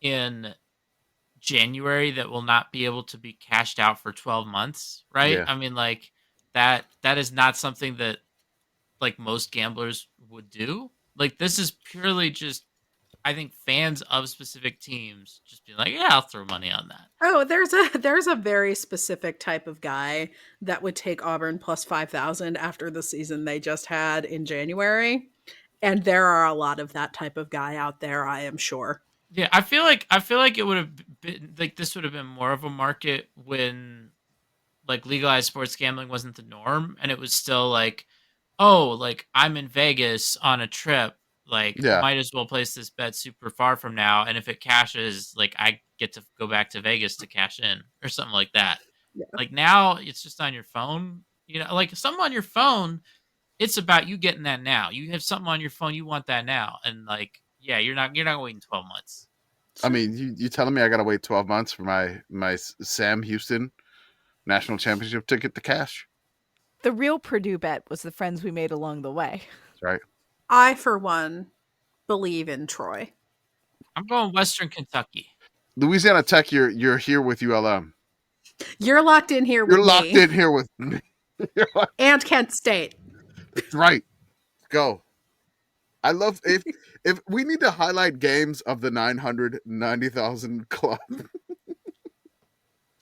C: in January that will not be able to be cashed out for 12 months, right?
A: Yeah.
C: I mean, like that is not something that like most gamblers would do. Like this is purely just, I think, fans of specific teams just being like, yeah, I'll throw money on that.
B: Oh, there's a very specific type of guy that would take Auburn plus 5,000 after the season they just had in January. And there are a lot of that type of guy out there, I am sure.
C: Yeah, I feel like it would have been like this would have been more of a market when like legalized sports gambling wasn't the norm, and it was still like, oh, like I'm in Vegas on a trip, like might as well place this bet super far from now, and if it cashes, like I get to go back to Vegas to cash in or something like that. Yeah. Like now it's just on your phone, like something on your phone. It's about you getting that now. You have something on your phone, you want that now, and like, yeah, you're not waiting 12 months.
A: I mean, you telling me I gotta wait 12 months for my Sam Houston national championship ticket to cash?
E: The real Purdue bet was the friends we made along the way.
A: That's right.
B: I, for one, believe in Troy.
C: I'm going Western Kentucky.
A: Louisiana Tech, you're here with ULM.
B: You're locked in here with me.
A: You're locked in here with me.
B: And Kent State.
A: That's right. Go. I love if we need to highlight games of the 990,000 club.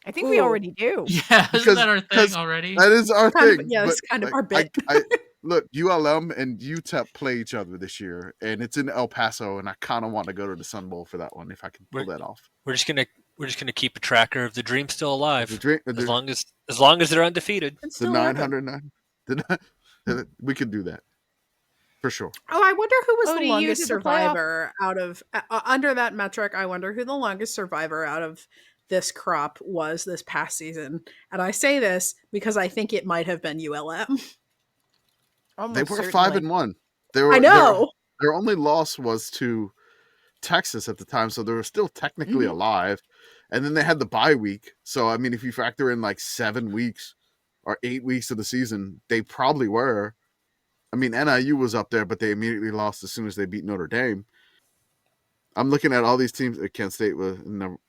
E: I think we already do.
C: Yeah, isn't that our thing already?
A: That is our thing.
B: Yeah, it's kind of our bit.
A: Look, ULM and UTEP play each other this year, and it's in El Paso, and I kind of want to go to the Sun Bowl for that one if I can pull that off.
D: We're just gonna keep a tracker of the dream still alive.
A: As
D: long as they're undefeated.
A: The 909. We could do that. for sure.
B: Oh, I wonder who was the
E: ODU
B: longest
E: to the playoff.
B: survivor out of under that metric. I wonder who the longest survivor out of this crop was this past season. And I say this because I think it might have been ULM.
E: Almost
A: They were
E: certainly.
A: 5-1. They were,
B: I know.
A: Their only loss was to Texas at the time, so they were still technically alive. And then they had the bye week. So I mean, if you factor in like 7 weeks or 8 weeks of the season, they probably were. I mean, NIU was up there, but they immediately lost as soon as they beat Notre Dame. I'm looking at all these teams. Kent State was no.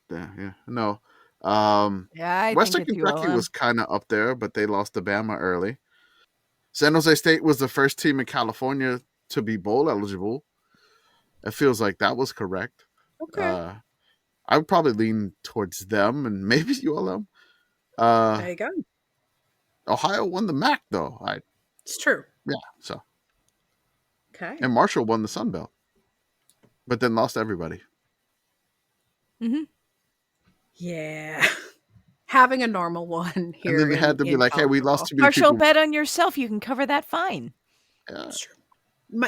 E: I
A: Western
E: think it's
A: Kentucky
E: ULM.
A: was kind of up there, but they lost to Bama early. San Jose State was the first team in California to be bowl eligible. It feels like that was correct.
B: Okay.
A: I would probably lean towards them and maybe ULM.
B: There you go.
A: Ohio won the MAC though.
B: It's true.
A: Yeah, so.
B: Okay.
A: And Marshall won the Sun Belt, but then lost everybody.
B: Yeah. Having a normal one here.
A: And then they had to be like, hey, we lost too many
E: Partial
A: people.
E: bet on yourself. You can cover that fine.
A: Yeah.
B: It's true.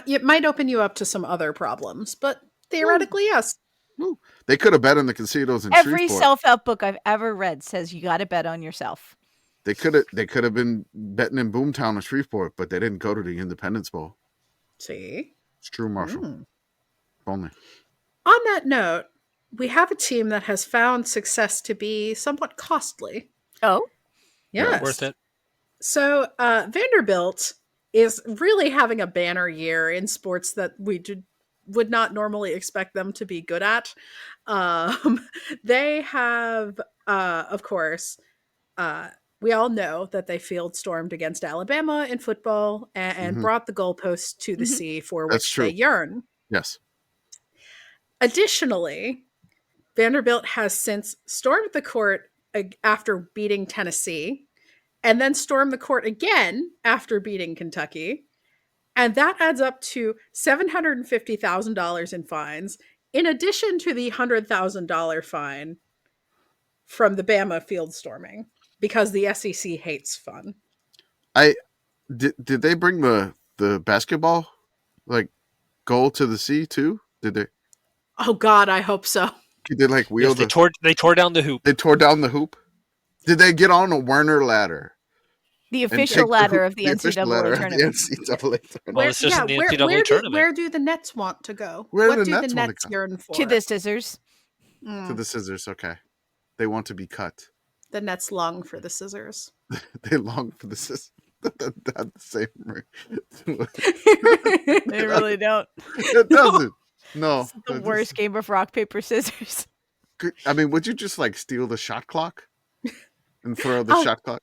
B: It might open you up to some other problems, but theoretically, yes.
A: Woo. They could have bet on the casinos in
E: Every
A: Shreveport.
E: self-help book I've ever read says you got to bet on yourself.
A: They could have been betting in Boomtown and Shreveport, but they didn't go to the Independence Bowl.
B: See?
A: It's true, Marshall. Only.
B: On that note, we have a team that has found success to be somewhat costly.
E: Oh,
B: Yes.
D: Worth it.
B: So Vanderbilt is really having a banner year in sports that we would not normally expect them to be good at. They have, of course, we all know that they field stormed against Alabama in football and brought the goalposts to the sea for
A: That's
B: which
A: true.
B: they yearn.
A: Yes.
B: Additionally, Vanderbilt has since stormed the court after beating Tennessee, and then stormed the court again after beating Kentucky. And that adds up to $750,000 in fines, in addition to the $100,000 fine from the Bama field storming, because the SEC hates fun.
A: Did they bring the basketball like goal to the sea too? Did they?
B: Oh God, I hope so.
A: Did they like wheel
D: Yes, they tore down the hoop.
A: They tore down the hoop. Did they get on a Werner ladder?
E: the
A: and
E: official
A: take
E: ladder of the
A: official
E: NCAA
A: ladder of
E: tournament.
A: The NCAA tournament.
D: Well, it's just in the NCAA tournament.
B: Where do the Nets want to go?
A: Where
B: what
A: do
B: do
A: the
B: the
A: Nets wanna
B: Nets
A: go?
B: yearn for?
E: To the scissors.
A: To the scissors. Okay, they want to be cut.
B: The Nets long for the scissors.
A: They long for the scissors. That's the same.
E: They really don't.
A: It doesn't. No.
E: It's the worst game of rock, paper, scissors.
A: I mean, would you just like steal the shot clock and throw the shot clock?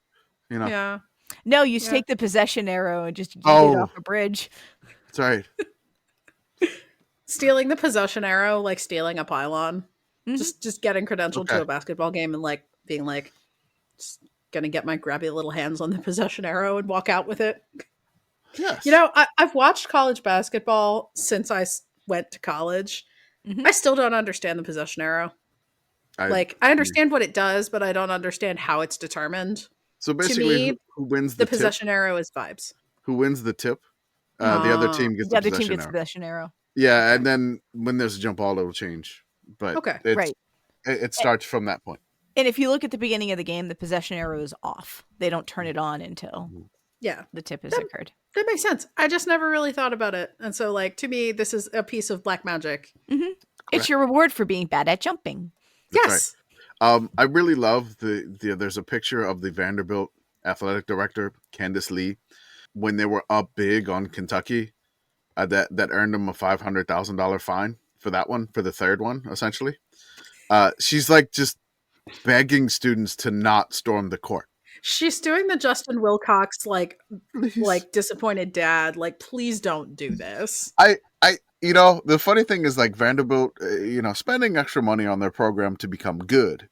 A: You know.
B: Yeah.
E: No, you
B: Yeah.
E: take the possession arrow and just yeet
A: Oh.
E: it off a bridge.
A: That's right.
B: Stealing the possession arrow, like stealing a pylon.
E: Mhm.
B: Just getting credentialed to
A: Okay.
B: a basketball game and like being like, just gonna get my grabby little hands on the possession arrow and walk out with it.
A: Yes.
B: You know, I've watched college basketball since I went to college.
E: Mhm.
B: I still don't understand the possession arrow. I understand what it does, but I don't understand how it's determined.
A: So basically,
B: me,
A: who wins
B: The
A: the tip?
B: possession arrow is vibes.
A: Who wins the tip? The other team gets
E: The
A: the
E: other team
A: possession
E: gets the
A: arrow.
E: possession arrow.
A: Yeah, and then when there's a jump ball, it'll change. But
B: Okay.
E: Right.
A: It starts from that point.
E: And if you look at the beginning of the game, the possession arrow is off. They don't turn it on until
B: Yeah,
E: the tip has
B: That-
E: occurred.
B: that makes sense. I just never really thought about it. And so, like, to me, this is a piece of black magic.
E: It's your reward for being bad at jumping.
A: That's
B: Yes.
A: I really love the there's a picture of the Vanderbilt athletic director, Candace Lee, when they were up big on Kentucky, that earned them a $500,000 fine for that one, for the third one, essentially. She's like just begging students to not storm the court.
B: She's doing the Justin Wilcox, like
A: Please.
B: disappointed dad. Like, please don't do this.
A: The funny thing is, like, Vanderbilt, spending extra money on their program to become good.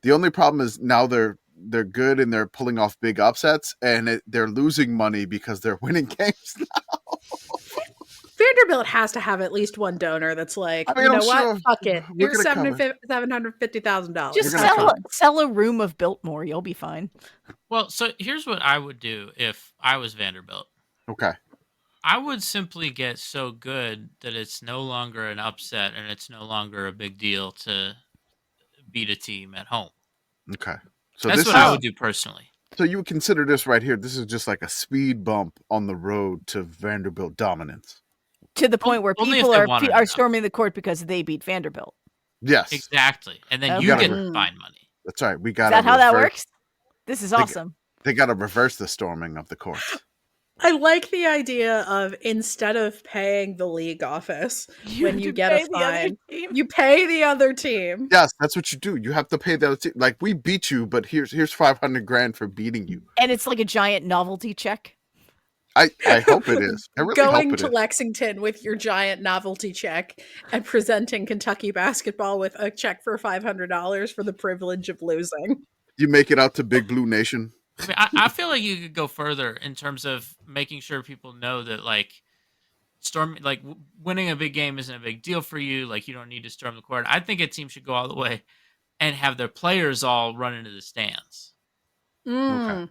A: The only problem is now they're good and they're pulling off big upsets, and they're losing money because they're winning games.
B: Vanderbilt has to have at least one donor that's like,
A: I mean,
B: you know
A: I'm
B: what?
A: sure
B: Fuck it.
A: we're
B: Here's
A: gonna cover.
B: $750,000.
E: Just
A: We're gonna
E: sell a room of Biltmore. You'll be fine.
C: Well, so here's what I would do if I was Vanderbilt.
A: Okay.
C: I would simply get so good that it's no longer an upset and it's no longer a big deal to beat a team at home.
A: Okay. So
C: That's
A: this
C: what
A: is,
C: I would do personally.
A: So you would consider this right here. This is just like a speed bump on the road to Vanderbilt dominance.
E: To the point where
C: Only if
E: people
C: they wanted
E: are
C: to.
E: storming the court because they beat Vanderbilt.
A: Yes.
C: Exactly. And then
E: Okay.
C: you get
B: Mm.
C: fine money.
A: That's right. We
E: Is
A: got
E: that how that works? This is awesome.
A: They got to reverse the storming of the courts.
B: I like the idea of instead of paying the league office when you get a fine, you pay the other team.
A: Yes, that's what you do. You have to pay the other team. Like, we beat you, but here's $500,000 for beating you.
E: And it's like a giant novelty check.
A: I hope it is. I really
B: Going
A: hope it
B: to
A: is.
B: Lexington with your giant novelty check and presenting Kentucky basketball with a check for $500 for the privilege of losing.
A: You make it out to Big Blue Nation.
C: I mean, I feel like you could go further in terms of making sure people know that, like, winning a big game isn't a big deal for you. Like, you don't need to storm the court. I think a team should go all the way and have their players all run into the stands.
A: Okay.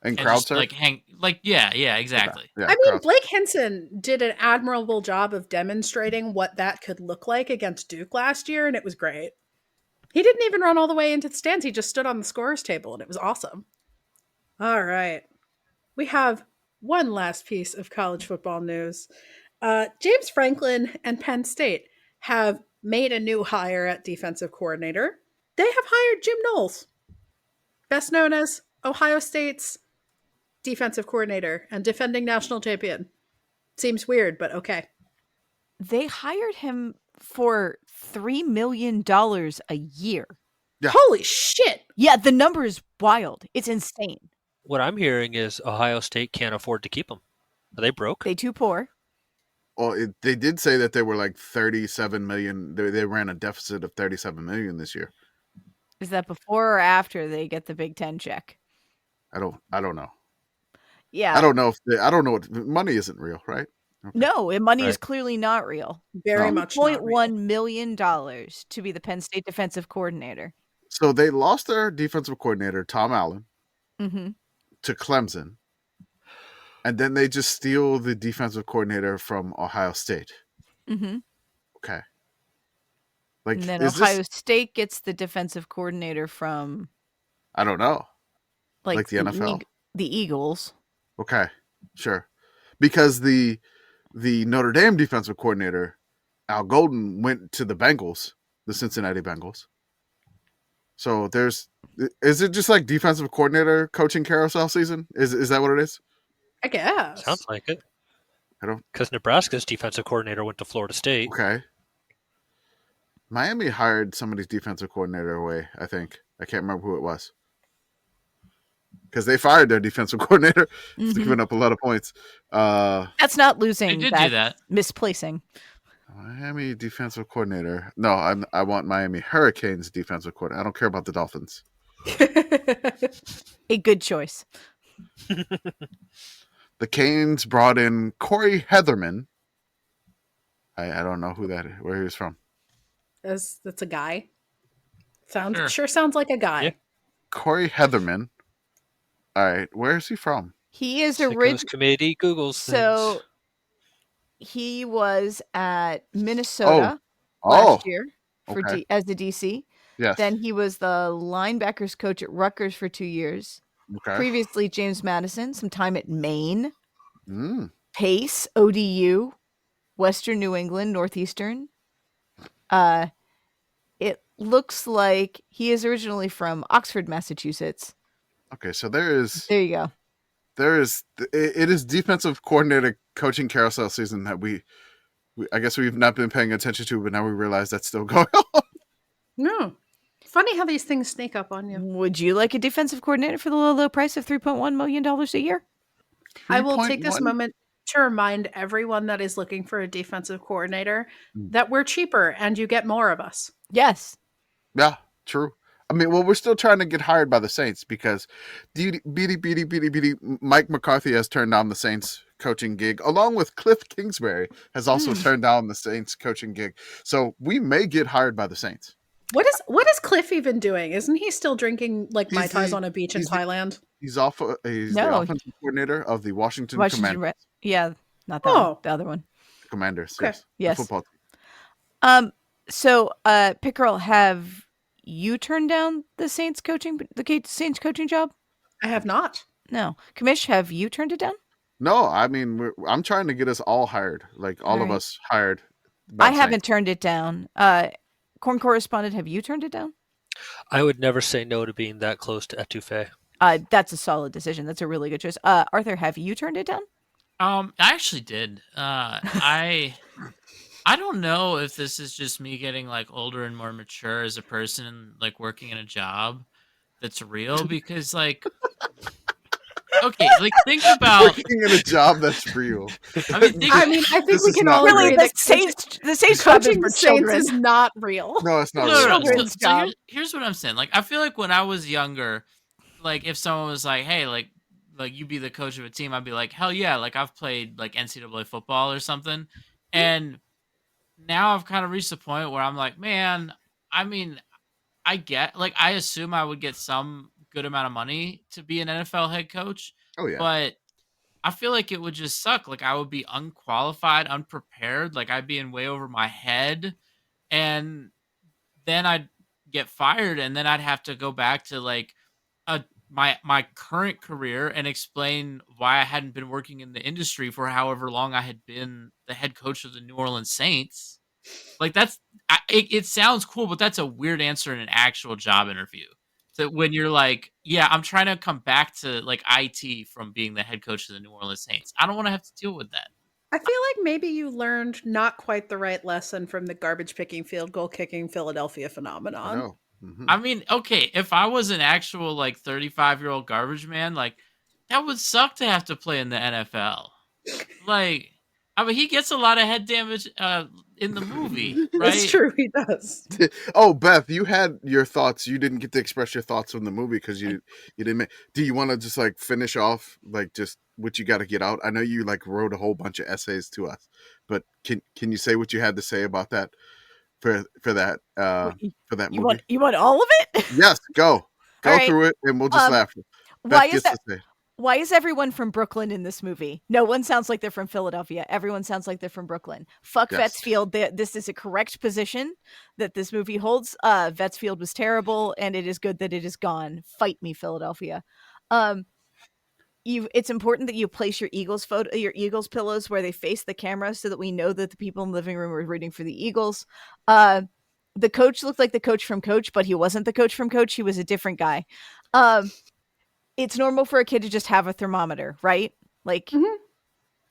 A: And crowd
C: just,
A: surf?
C: Yeah, exactly.
A: Okay. Yeah,
B: I mean,
A: crowd
B: Blake Henson did an admirable job of demonstrating what that could look like against Duke last year, and it was great. He didn't even run all the way into the stands. He just stood on the scorer's table, and it was awesome. All right. We have one last piece of college football news. James Franklin and Penn State have made a new hire at defensive coordinator. They have hired Jim Knowles, best known as Ohio State's defensive coordinator and defending national champion. Seems weird, but okay.
E: They hired him for $3 million a year.
A: Yeah.
B: Holy shit.
E: Yeah, the number is wild. It's insane.
D: What I'm hearing is Ohio State can't afford to keep him. Are they broke?
E: They too poor.
A: Well, they did say that they were like 37 million. They ran a deficit of 37 million this year.
E: Is that before or after they get the Big Ten check?
A: I don't know.
E: Yeah.
A: I don't know if money isn't real, right? Okay.
E: No, money is clearly not real.
B: Very much not real.
E: $2.1 million to be the Penn State defensive coordinator.
A: So they lost their defensive coordinator, Tom Allen, to Clemson. And then they just steal the defensive coordinator from Ohio State.
E: Mm-hmm.
A: Okay. Like,
E: And then Ohio State gets the defensive coordinator from,
A: I don't know. Like the NFL?
E: The Eagles.
A: Okay, sure. Because the Notre Dame defensive coordinator, Al Golden, went to the Bengals, the Cincinnati Bengals. So is it just like defensive coordinator coaching carousel season? Is that what it is?
B: I guess.
D: Sounds like it.
A: I don't.
D: Because Nebraska's defensive coordinator went to Florida State.
A: Okay. Miami hired somebody's defensive coordinator away, I think. I can't remember who it was. Because they fired their defensive coordinator for giving up a lot of points.
E: That's not losing.
C: They did do that.
E: Misplacing.
A: Miami defensive coordinator. No, I want Miami Hurricanes defensive coordinator. I don't care about the Dolphins.
E: A good choice.
A: The Canes brought in Corey Heatherman. I don't know where he was from.
B: That's a guy.
C: Sure.
B: Sure sounds like a guy.
D: Yeah.
A: Corey Heatherman. All right, where is he from?
E: He is
D: Sickos Committee Googles
E: So
D: things.
E: he was at Minnesota last year as the DC.
A: Yes.
E: Then he was the linebackers coach at Rutgers for 2 years.
A: Okay.
E: Previously, James Madison, some time at Maine,
A: Pace,
E: ODU, Western New England, Northeastern. It looks like he is originally from Oxford, Massachusetts.
A: Okay, so there
E: you go.
A: It is defensive coordinator coaching carousel season that we I guess we've not been paying attention to, but now we realize that's still going on.
B: No. Funny how these things sneak up on you.
E: Would you like a defensive coordinator for the low price of $3.1 million a year?
B: I will take this moment to remind everyone that is looking for a defensive coordinator that we're cheaper and you get more of us.
E: Yes.
A: Yeah, true. I mean, well, we're still trying to get hired by the Saints because Mike McCarthy has turned down the Saints coaching gig, along with Cliff Kingsbury has also turned down the Saints coaching gig. So we may get hired by the Saints.
B: What is Cliff even doing? Isn't he still drinking like Mai Tais on a beach in Thailand?
A: He's the offensive coordinator of the Washington Commanders.
E: Yeah. Not that one.
B: Oh.
E: The other one.
A: Commanders.
B: Okay.
A: Yes.
E: Yes.
A: The football team.
E: So, Pitt Girl, have you turned down the Saints coaching job?
B: I have not.
E: No. Commish, have you turned it down?
A: No, I mean, I'm trying to get us all hired, like all of
E: Alright.
A: us hired.
E: I haven't turned it down. Correspondent, have you turned it down?
D: I would never say no to being that close to Etouffee.
E: That's a solid decision. That's a really good choice. Arthur, have you turned it down?
C: I actually did. I don't know if this is just me getting like older and more mature as a person and like working in a job that's real, because like okay, like think about
A: working in a job that's real.
C: I mean,
B: I think
A: This
B: we
A: is
B: can
A: not
B: all
A: real.
B: agree
E: Really,
B: that
E: the Saints job is
B: coaching
E: for
B: the Saints
E: children.
B: is not real.
A: No, it's not
C: no,
A: real.
C: no, no.
B: Children's
C: So
B: job.
C: here's what I'm saying. Like, I feel like when I was younger, like if someone was like, "Hey, like you be the coach of a team," I'd be like, "Hell yeah!" Like I've played like NCAA football or something, and now I've kind of reached the point where I'm like, man, I mean, I assume I would get some good amount of money to be an NFL head coach,
A: Oh yeah.
C: but I feel like it would just suck. Like I would be unqualified, unprepared. Like I'd be in way over my head, and then I'd get fired, and then I'd have to go back to like my current career and explain why I hadn't been working in the industry for however long I had been the head coach of the New Orleans Saints. Like it sounds cool, but that's a weird answer in an actual job interview. So when you're like, yeah, I'm trying to come back to like IT from being the head coach of the New Orleans Saints. I don't want to have to deal with that.
B: I feel like maybe you learned not quite the right lesson from the garbage picking, field goal kicking Philadelphia
A: I
B: phenomenon.
A: know.
C: I mean, okay, if I was an actual like 35-year-old garbage man, like that would suck to have to play in the NFL. Like, I mean, he gets a lot of head damage in the movie, right?
B: It's true, he does.
A: Oh, Beth, you had your thoughts. You didn't get to express your thoughts on the movie because you didn't. Do you want to just like finish off like just what you got to get out? I know you like wrote a whole bunch of essays to us, but can you say what you had to say about that for that movie?
E: You want all of it?
A: Yes, go
E: right.
A: through it, and we'll just laugh.
E: Why is that? Why is everyone from Brooklyn in this movie? No one sounds like they're from Philadelphia. Everyone sounds like they're from Brooklyn. Fuck
A: Yes.
E: Vetsfield. This is a correct position that this movie holds. Vetsfield was terrible, and it is good that it is gone. Fight me, Philadelphia. It's important that you place your Eagles pillows where they face the camera so that we know that the people in the living room are rooting for the Eagles. The coach looked like the coach from Coach, but he wasn't the coach from Coach. He was a different guy. It's normal for a kid to just have a thermometer, right? Like,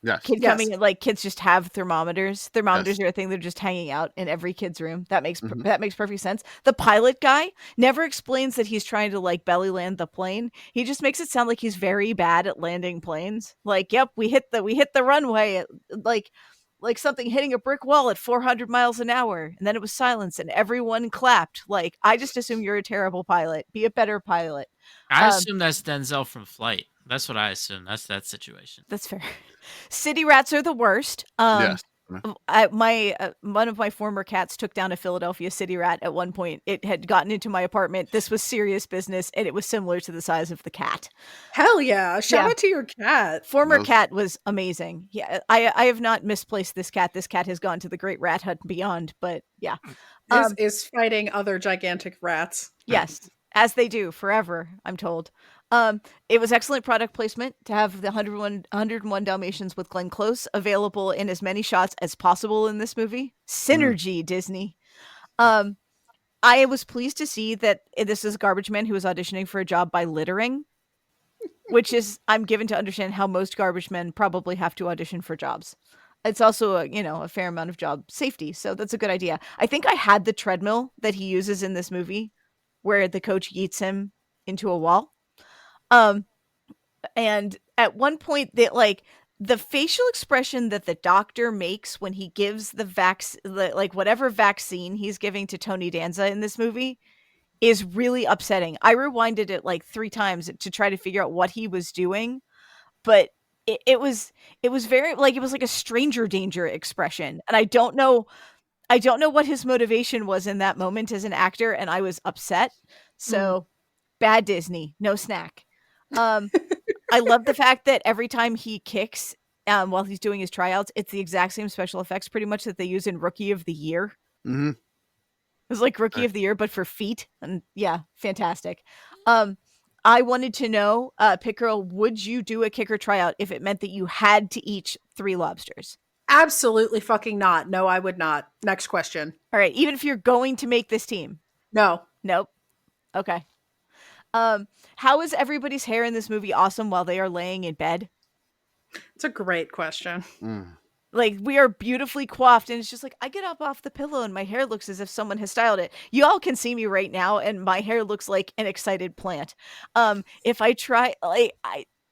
A: Yes.
E: Kids just have thermometers. Thermometers
A: Yes.
E: are a thing. They're just hanging out in every kid's room. That makes perfect sense. The pilot guy never explains that he's trying to like belly land the plane. He just makes it sound like he's very bad at landing planes. Like, yep, we hit the runway at, like something hitting a brick wall at 400 miles an hour, and then it was silence, and everyone clapped. Like, I just assume you're a terrible pilot. Be a better pilot.
C: I assume that's Denzel from Flight. That's what I assume. That's that situation.
E: That's fair. City rats are the worst.
A: Yes.
E: One of my former cats took down a Philadelphia city rat at one point. It had gotten into my apartment. This was serious business, and it was similar to the size of the cat.
B: Hell yeah. Shout out to your cat.
E: Former cat was amazing. Yeah, I have not misplaced this cat. This cat has gone to the great rat hut and beyond, but yeah.
B: Is fighting other gigantic rats.
E: Yes, as they do forever, I'm told. It was excellent product placement to have the 101 Dalmatians with Glenn Close available in as many shots as possible in this movie. Synergy, Disney. I was pleased to see that this is a garbage man who was auditioning for a job by littering, which is, I'm given to understand how most garbage men probably have to audition for jobs. It's also a fair amount of job safety, so that's a good idea. I think I had the treadmill that he uses in this movie, where the coach yeets him into a wall. And at one point the facial expression that the doctor makes when he gives the whatever vaccine he's giving to Tony Danza in this movie is really upsetting. I rewinded it like 3 times to try to figure out what he was doing, but it was very it was like a stranger danger expression. And I don't know what his motivation was in that moment as an actor, and I was upset. So bad Disney, no snack. I love the fact that every time he kicks, while he's doing his tryouts. It's the exact same special effects pretty much that they use in Rookie of the Year.
A: Mm-hmm.
E: It was like Rookie of the Year, but for feet. And yeah, fantastic. I wanted to know, Pitt Girl, would you do a kicker tryout if it meant that you had to eat 3 lobsters?
B: Absolutely fucking not. No, I would not. Next question.
E: All right. Even if you're going to make this team?
B: No.
E: Nope. Okay. How is everybody's hair in this movie awesome while they are laying in bed?
B: It's a great question.
E: Like, we are beautifully coiffed, and it's just like, I get up off the pillow and my hair looks as if someone has styled it. You all can see me right now, and my hair looks like an excited plant. If I try, like,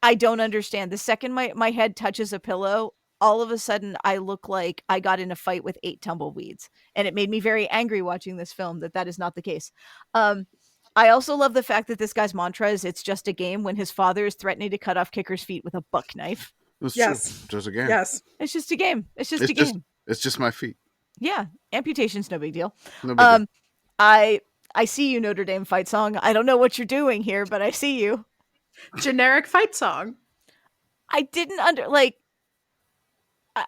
E: I don't understand. The second my head touches a pillow, all of a sudden I look like I got in a fight with 8 tumbleweeds. And it made me very angry watching this film that is not the case. I also love the fact that this guy's mantra is it's just a game when his father is threatening to cut off Kicker's feet with a buck knife.
A: It's
B: Yes.
A: just a game.
B: Yes.
E: It's just a game. It's just a game.
A: It's just my feet.
E: Yeah. Amputation's no big deal.
A: No big deal.
E: I see you, Notre Dame fight song. I don't know what you're doing here, but I see you.
B: Generic fight song.
E: I didn't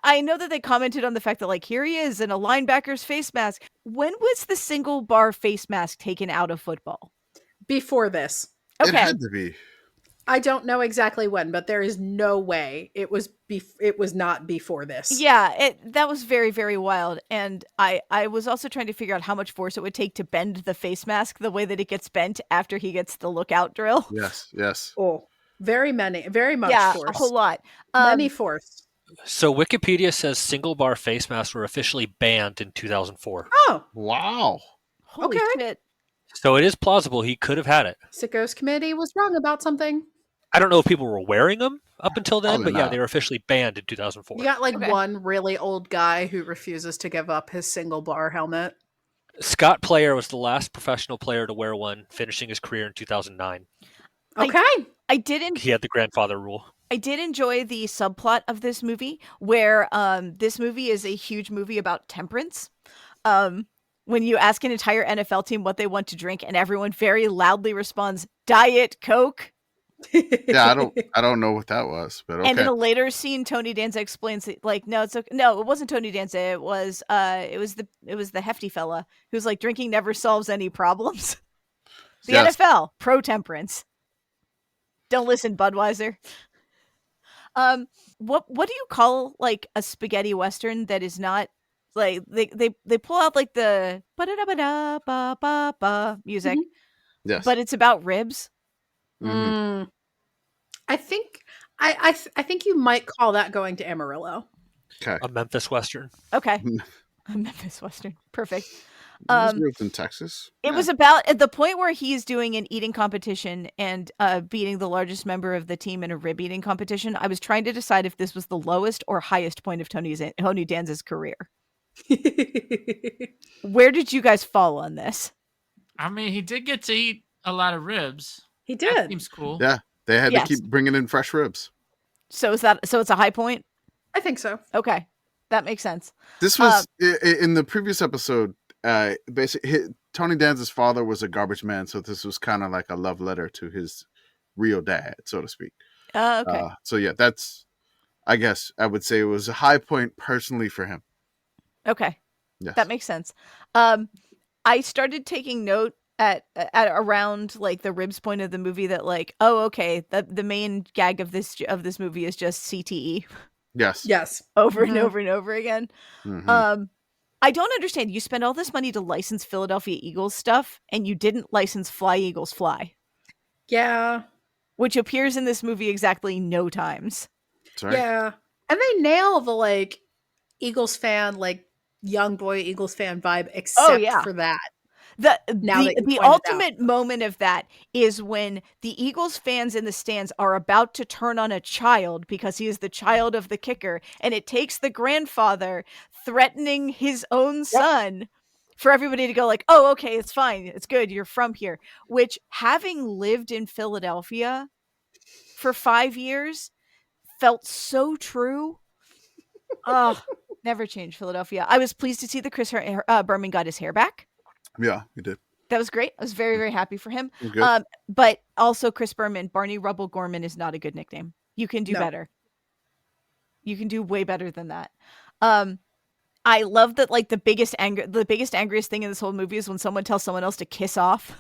E: I know that they commented on the fact that, like, here he is in a linebacker's face mask. When was the single bar face mask taken out of football?
B: Before this.
E: Okay.
A: It had to be.
B: I don't know exactly when, but there is no way it was not before this.
E: Yeah, that was very, very wild. And I was also trying to figure out how much force it would take to bend the face mask the way that it gets bent after he gets the lookout drill.
A: Yes.
B: Oh, very much force.
E: A whole lot.
B: Many force.
D: So Wikipedia says single bar face masks were officially banned in 2004.
B: Oh,
A: Wow.
E: Holy
B: Okay.
E: shit.
D: So it is plausible he could have had it.
B: Sickos Committee was wrong about something.
D: I don't know if people were wearing them up until then,
A: Probably
D: but yeah,
A: not.
D: they were officially banned in 2004.
B: You got like
E: Okay.
B: one really old guy who refuses to give up his single bar helmet.
D: Scott Player was the last professional player to wear one, finishing his career in 2009.
B: Okay.
E: I didn't
D: He had the grandfather rule.
E: I did enjoy the subplot of this movie where this movie is a huge movie about temperance. When you ask an entire NFL team what they want to drink and everyone very loudly responds, Diet Coke.
A: Yeah, I don't know what that was, but okay.
E: And in a later scene, Tony Danza explains it, like, no, it's okay. No, it wasn't Tony Danza. It was the hefty fella who's like, drinking never solves any problems. The
A: Yes.
E: NFL, pro temperance. Don't listen, Budweiser. What do you call like a spaghetti western that is not like they pull out like the ba-da-da-ba-da-ba-ba-ba music,
A: Yes.
E: but it's about ribs?
A: Mhm.
B: I think I think you might call that going to Amarillo.
A: Okay.
D: A Memphis Western.
E: Okay. A Memphis Western. Perfect.
A: This was in Texas.
E: It was about at the point where he's doing an eating competition and beating the largest member of the team in a rib eating competition. I was trying to decide if this was the lowest or highest point of Tony Danza's career. Where did you guys fall on this?
C: I mean, he did get to eat a lot of ribs.
B: He
C: That
B: did.
C: seems cool.
A: Yeah, they had
E: Yes.
A: to keep bringing in fresh ribs.
E: So it's a high point?
B: I think so.
E: Okay. That makes sense.
A: This was in the previous episode. Basically, Tony Danza's father was a garbage man, so this was kind of like a love letter to his real dad, so to speak.
E: Okay.
A: So yeah, I guess I would say it was a high point personally for him.
E: Okay.
A: Yes.
E: That makes sense. I started taking note at around like the ribs point of the movie that like, oh, okay, the main gag of this movie is just CTE
A: Yes.
B: Yes.
E: over and
B: Mhm.
E: over and over again.
A: Mhm.
E: I don't understand. You spend all this money to license Philadelphia Eagles stuff, and you didn't license Fly Eagles Fly,
B: Yeah.
E: which appears in this movie exactly no times.
A: Sorry.
B: Yeah. And they nail the like Eagles fan, like young boy Eagles fan vibe, except
E: yeah.
B: for that.
E: The
B: Now that you pointed it
E: ultimate moment of that is when the Eagles fans in the stands are about to turn on a child because he is the child of the kicker, and it takes the grandfather threatening his own son for everybody to go like, oh, okay, it's fine, it's good, you're from here. Which, having lived in Philadelphia for 5 years, felt so true. Oh, never change Philadelphia. I was pleased to see that Chris Berman got his hair back.
A: Yeah, he did.
E: That was great. I was very, very happy for him.
A: Good.
E: But also Chris Berman, Barney Rubble Gorman is not a good nickname. You can do
B: No.
E: better. You can do way better than that. I love that, like, the biggest angriest thing in this whole movie is when someone tells someone else to kiss off.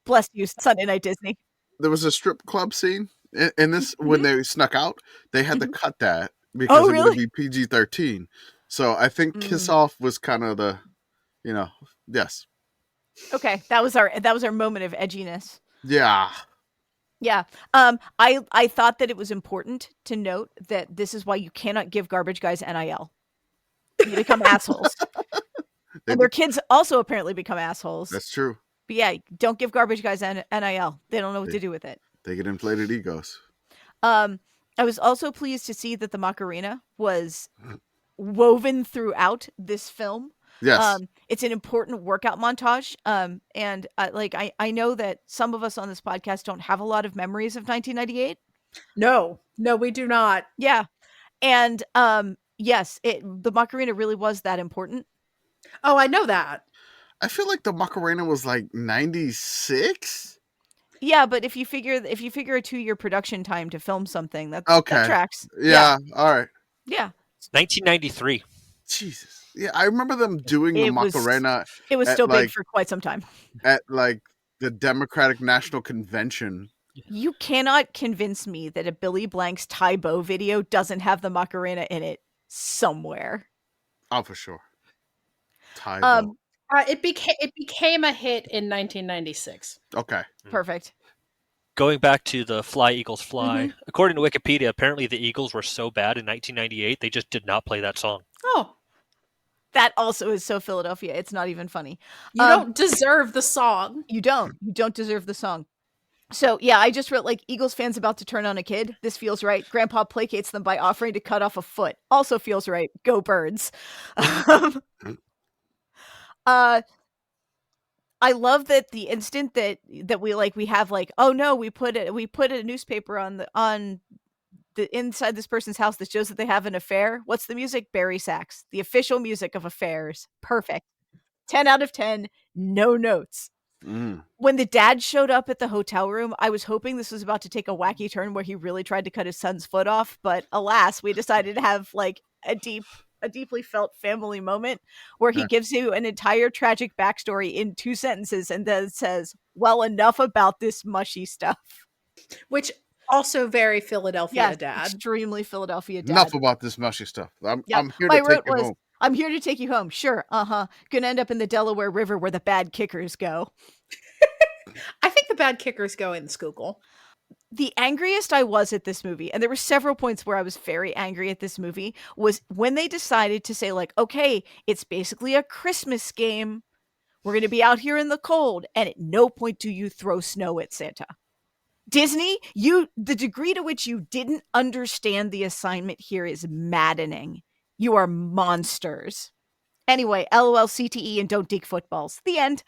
E: Bless you, Sunday Night Disney.
A: There was a strip club scene in this when they snuck out. They had to cut that because
E: Oh,
A: it would
E: really?
A: be PG-13. So I think kiss off was kind of the, yes.
E: Okay, that was our moment of edginess.
A: Yeah.
E: Yeah. I thought that it was important to note that this is why you cannot give garbage guys NIL. They become assholes. And their kids also apparently become assholes.
A: That's true.
E: But yeah, don't give garbage guys NIL. They don't know what to do with it.
A: They get inflated egos.
E: I was also pleased to see that the Macarena was woven throughout this film.
A: Yes.
E: It's an important workout montage. And I know that some of us on this podcast don't have a lot of memories of 1998.
B: No, we do not.
E: Yeah. And yes, the Macarena really was that important.
B: Oh, I know that.
A: I feel like the Macarena was like 96.
E: Yeah, but if you figure a 2-year production time to film something, that tracks.
A: Yeah. All right.
E: Yeah.
D: It's 1993.
A: Jesus. Yeah, I remember them doing the Macarena.
E: It was still big for quite some time.
A: At like the Democratic National Convention.
E: You cannot convince me that a Billy Blanks Ty Bo video doesn't have the Macarena in it somewhere.
A: Oh, for sure. Ty Bo.
B: It became a hit in 1996.
A: Okay.
E: Perfect.
D: Going back to the Fly Eagles Fly, according to Wikipedia, apparently the Eagles were so bad in 1998 they just did not play that song.
B: Oh.
E: That also is so Philadelphia. It's not even funny.
B: You don't deserve the song.
E: You don't. You don't deserve the song. So, yeah, I just wrote, like, Eagles fans about to turn on a kid. This feels right. Grandpa placates them by offering to cut off a foot. Also feels right. Go Birds. I love that the instant that we have like, oh no, we put a newspaper on the inside this person's house that shows that they have an affair. What's the music? Barry Sax, the official music of affairs. Perfect. 10 out of 10. No notes. When the dad showed up at the hotel room, I was hoping this was about to take a wacky turn where he really tried to cut his son's foot off, but alas, we decided to have like a deeply felt family moment where he gives you an entire tragic backstory in 2 sentences and then says, well, enough about this mushy stuff.
B: Which also very Philadelphia dad.
E: Extremely Philadelphia dad.
A: Enough about this mushy stuff. I'm here to take you home.
E: I'm here to take you home. Sure. Gonna end up in the Delaware River where the bad kickers go.
B: I think the bad kickers go in Schuylkill.
E: The angriest I was at this movie, and there were several points where I was very angry at this movie, was when they decided to say, like, okay, it's basically a Christmas game. We're going to be out here in the cold, and at no point do you throw snow at Santa. Disney, the degree to which you didn't understand the assignment here is maddening. You are monsters. Anyway, LOL CTE and don't dig footballs. The end.